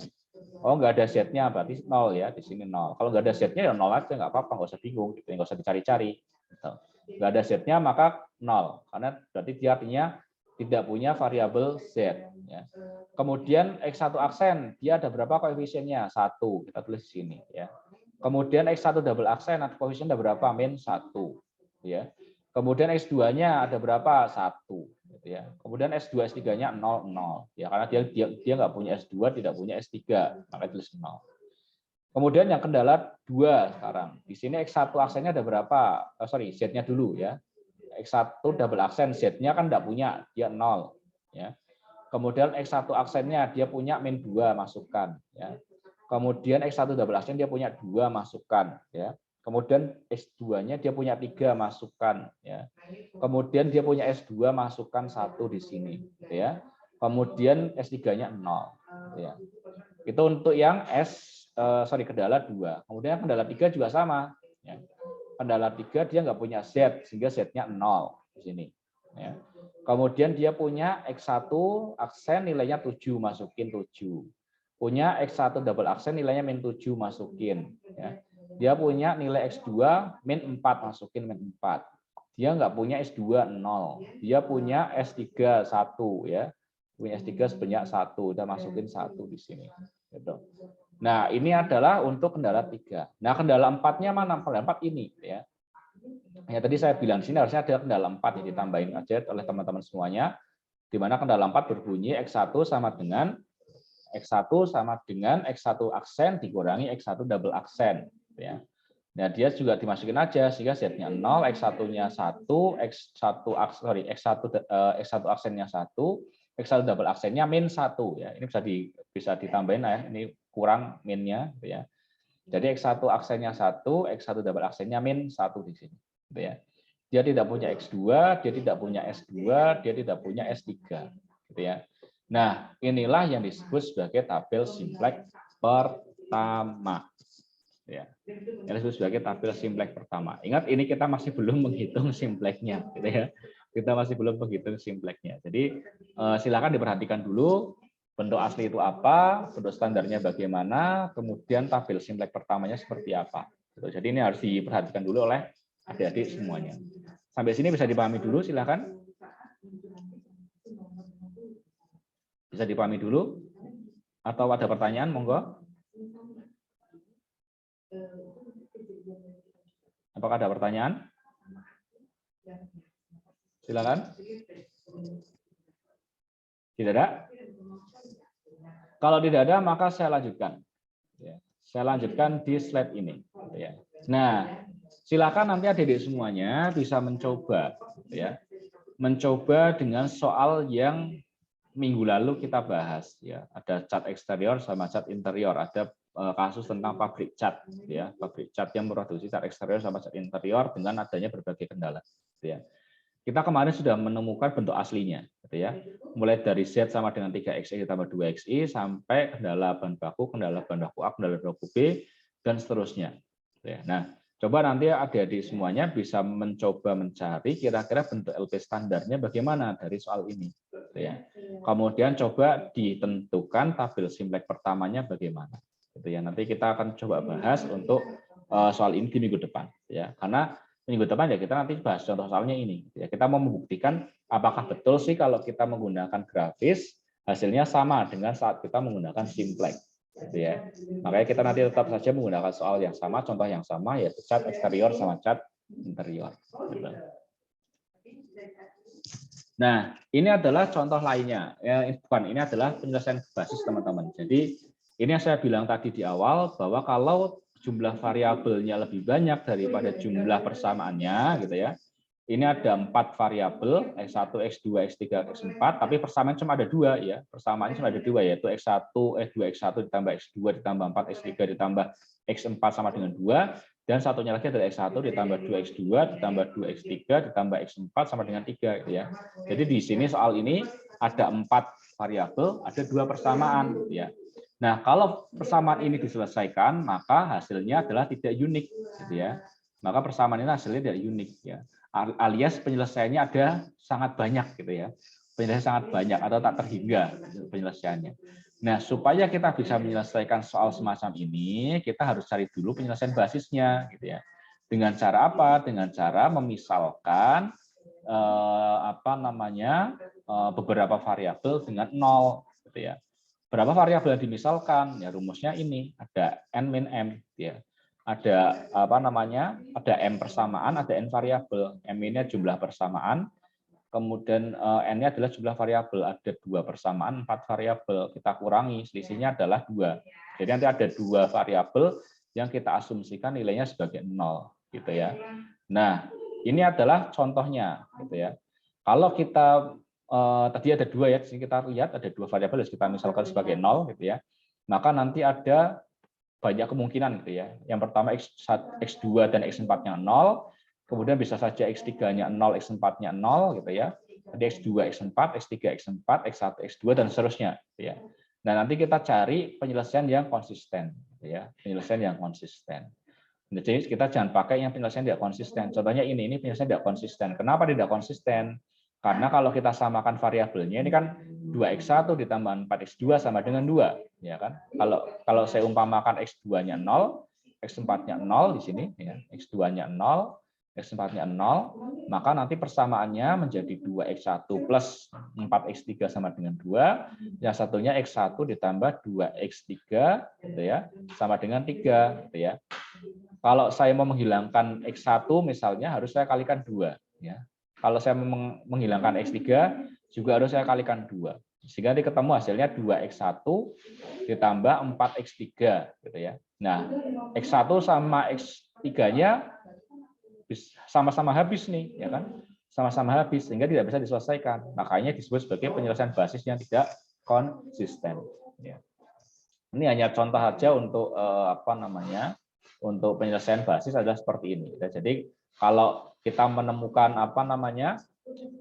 Oh, nggak ada Z-nya, berarti 0 ya. Di sini 0. Kalau nggak ada Z-nya ya 0 aja, nggak apa-apa, nggak usah bingung, gitu. Nggak usah dicari-cari. Gitu. Nggak ada Z-nya, maka 0. Karena berarti dia artinya tidak punya variabel Z. Ya. Kemudian X1 aksen, dia ada berapa koefisiennya? 1. Kita tulis di sini. Ya. Kemudian X1 double aksen, koefisien ada berapa? -1. Ya. Kemudian X2-nya ada berapa? 1. Gitu ya. Kemudian S2, S3-nya 0, 0. Ya, karena dia nggak punya S2, tidak punya S3, maka tulis 0. Kemudian yang kendala 2 sekarang. Di sini X1 aksennya ada berapa? Z-nya dulu ya. X1 double aksen, Z-nya kan tidak punya, dia 0. Ya. Kemudian X1 aksennya dia punya -2, masukkan. Ya. Kemudian X1 double aksen dia punya 2, masukkan. Ya. Kemudian S2-nya dia punya 3, masukkan. Ya. Kemudian dia punya S2, masukkan 1 di sini. Ya. Kemudian S3-nya 0. Ya. Itu untuk yang kendala 2. Kemudian kendala 3 juga sama. Ya. Kendala 3 dia nggak punya Z, sehingga Z-nya 0 di sini. Ya. Kemudian dia punya X1 aksen nilainya 7, masukin 7. Punya X1 double aksen nilainya -7, masukin. Ya. Dia punya nilai X2 -4, masukin -4. Dia nggak punya S2 0. Dia punya S3 1 ya. Punya S3 sebanyak 1, udah masukin 1 di sini. Gitu. Nah, ini adalah untuk kendala 3. Nah, kendala 4-nya mana? Kendala 4 ini ya. Ya, tadi saya bilang di sini harusnya ada kendala 4 yang ditambahin aja oleh teman-teman semuanya. Di mana kendala 4 berbunyi X1 sama dengan X1 aksen dikurangi X1 double aksen ya. Nah, dia juga dimasukin aja sehingga Z-nya 0, X1-nya 1, X1 aksennya 1, X1 double aksennya -1 ya. Ini bisa ditambahin ya. Ini kurang min-nya gitu ya. Jadi X1 aksennya 1, X1 double aksennya -1 di sini gitu ya. Dia tidak punya X2, dia tidak punya S2, dia tidak punya S3 gitu ya. Nah, inilah yang disebut sebagai tabel simplex pertama. Ya. Yang disebut sebagai tabel simplex pertama. Ingat, ini kita masih belum menghitung simplexnya, gitu ya. Kita masih belum menghitung simplexnya. Jadi silakan diperhatikan dulu bentuk asli itu apa, bentuk standarnya bagaimana, kemudian tabel simplex pertamanya seperti apa. Jadi ini harus diperhatikan dulu oleh adik-adik semuanya. Sampai sini bisa dipahami dulu, silakan. Bisa dipahami dulu? Atau ada pertanyaan, monggo? Apakah ada pertanyaan? Silakan. Tidak ada? Kalau tidak ada, maka saya lanjutkan. Saya lanjutkan di slide ini. Nah, silakan nanti adik-adik semuanya bisa mencoba, mencoba dengan soal yang minggu lalu kita bahas. Ada cat eksterior sama cat interior. Ada kasus tentang pabrik cat, pabrik cat yang memproduksi cat eksterior sama cat interior dengan adanya berbagai kendala. Kita kemarin sudah menemukan bentuk aslinya, mulai dari Z sama dengan 3XI ditambah 2XI sampai kendala bahan baku A, kendala bahan baku B, dan seterusnya. Nah, coba nanti adik-adik semuanya bisa mencoba mencari kira-kira bentuk LP standarnya bagaimana dari soal ini. Kemudian coba ditentukan tabel simplex pertamanya bagaimana. Nanti kita akan coba bahas untuk soal ini di minggu depan. Karena minggu depan kita nanti bahas contoh soalnya ini. Kita mau membuktikan apakah betul sih kalau kita menggunakan grafis hasilnya sama dengan saat kita menggunakan simplex. Makanya kita nanti tetap saja menggunakan soal yang sama, contoh yang sama, yaitu cat eksterior sama cat interior. Nah, ini adalah contoh lainnya. Ini adalah penyelesaian basis teman-teman. Jadi ini yang saya bilang tadi di awal bahwa kalau jumlah variabelnya lebih banyak daripada jumlah persamaannya, gitu ya. Ini ada 4 variabel, X1, X2, X3, X4, tapi persamaan cuma ada 2 ya. Persamaannya cuma ada 2, yaitu X2, ditambah X2 ditambah 4, X3 ditambah X4 sama dengan 2, dan satunya lagi adalah X1 ditambah 2X2 ditambah 2X3 ditambah X4 sama dengan 3 gitu ya. Jadi di sini soal ini ada 4 variabel, ada 2 persamaan ya. Nah, kalau persamaan ini diselesaikan, maka hasilnya adalah tidak unik, gitu ya. Maka persamaan ini hasilnya tidak unik, ya. Alias penyelesaiannya ada sangat banyak, gitu ya. penyelesaian sangat banyak atau tak terhingga penyelesaiannya. Nah, supaya kita bisa menyelesaikan soal semacam ini, kita harus cari dulu penyelesaian basisnya, gitu ya. Dengan cara apa? Dengan cara memisalkan beberapa variabel dengan 0, gitu ya. Berapa variabel yang dimisalkan? Ya rumusnya ini, ada n min m, gitu ya. Ada ada m persamaan, ada n variabel. M ini jumlah persamaan, kemudian n-nya adalah jumlah variabel, ada 2 persamaan, 4 variabel, kita kurangi, selisihnya adalah 2. Jadi nanti ada 2 variabel yang kita asumsikan nilainya sebagai 0, gitu ya. Nah, ini adalah contohnya, gitu ya. Kalau kita tadi ada 2 ya, di sini kita lihat ada 2 variabel yang kita misalkan sebagai 0, gitu ya. Maka nanti ada banyak kemungkinan, gitu ya. Yang pertama x2 dan x4-nya 0, kemudian bisa saja x3-nya 0, x4-nya 0, gitu ya. Jadi x2, x4, x3, x4, x1, x2, dan seterusnya. Gitu ya. Nah, nanti kita cari penyelesaian yang konsisten. Gitu ya. Penyelesaian yang konsisten. Jadi kita jangan pakai yang penyelesaian tidak konsisten. Contohnya ini penyelesaian tidak konsisten. Kenapa tidak konsisten? Karena kalau kita samakan variabelnya, ini kan 2x1 ditambah 4x2 sama dengan 2. Ya kan? Kalau saya umpamakan x2-nya 0, x4-nya 0 di sini, ya, x2-nya 0, x4-nya 0, maka nanti persamaannya menjadi 2x1 plus 4x3 sama dengan 2, yang satunya x1 ditambah 2x3, gitu ya, sama dengan 3, gitu ya. Kalau saya mau menghilangkan x1 misalnya harus saya kalikan 2, ya. Kalau saya menghilangkan x3 juga harus saya kalikan 2. Sehingga nanti ketemu hasilnya 2x1 ditambah 4x3, gitu ya. Nah, x1 sama x3-nya sama-sama habis nih, ya kan? Sama-sama habis sehingga tidak bisa diselesaikan. Makanya disebut sebagai penyelesaian basis yang tidak konsisten. Ya. Ini hanya contoh saja untuk untuk penyelesaian basis adalah seperti ini. Jadi kalau kita menemukan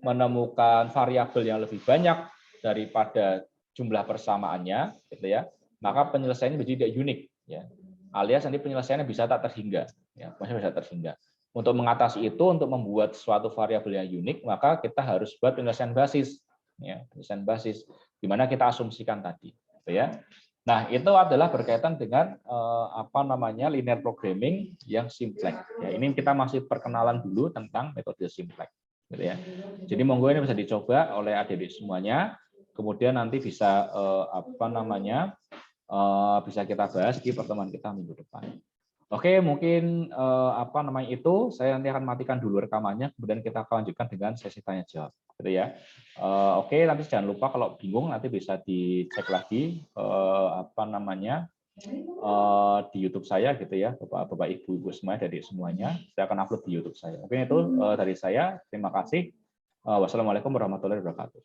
menemukan variabel yang lebih banyak daripada jumlah persamaannya, gitu ya, maka penyelesaiannya menjadi tidak unik, ya. Alias nanti penyelesaiannya bisa tak terhingga, ya, bisa terhingga. Untuk mengatasi itu, untuk membuat suatu variabel yang unik, maka kita harus buat penyelesaian basis, ya, penyelesaian basis, di mana kita asumsikan tadi, gitu ya. Nah, itu adalah berkaitan dengan linear programming yang simplex. Ya, ini kita masih perkenalan dulu tentang metode simplex, gitu ya. Jadi monggo ini bisa dicoba oleh adik-adik semuanya. Kemudian nanti bisa bisa kita bahas di pertemuan kita minggu depan. Oke, mungkin itu saya nanti akan matikan dulu rekamannya, kemudian kita akan lanjutkan dengan sesi tanya jawab, gitu ya. Oke, nanti jangan lupa kalau bingung nanti bisa dicek lagi di YouTube saya, gitu ya, Bapak Ibu semuanya, dari semuanya, saya akan upload di YouTube saya. Oke, itu dari saya. Terima kasih. Wassalamualaikum warahmatullahi wabarakatuh.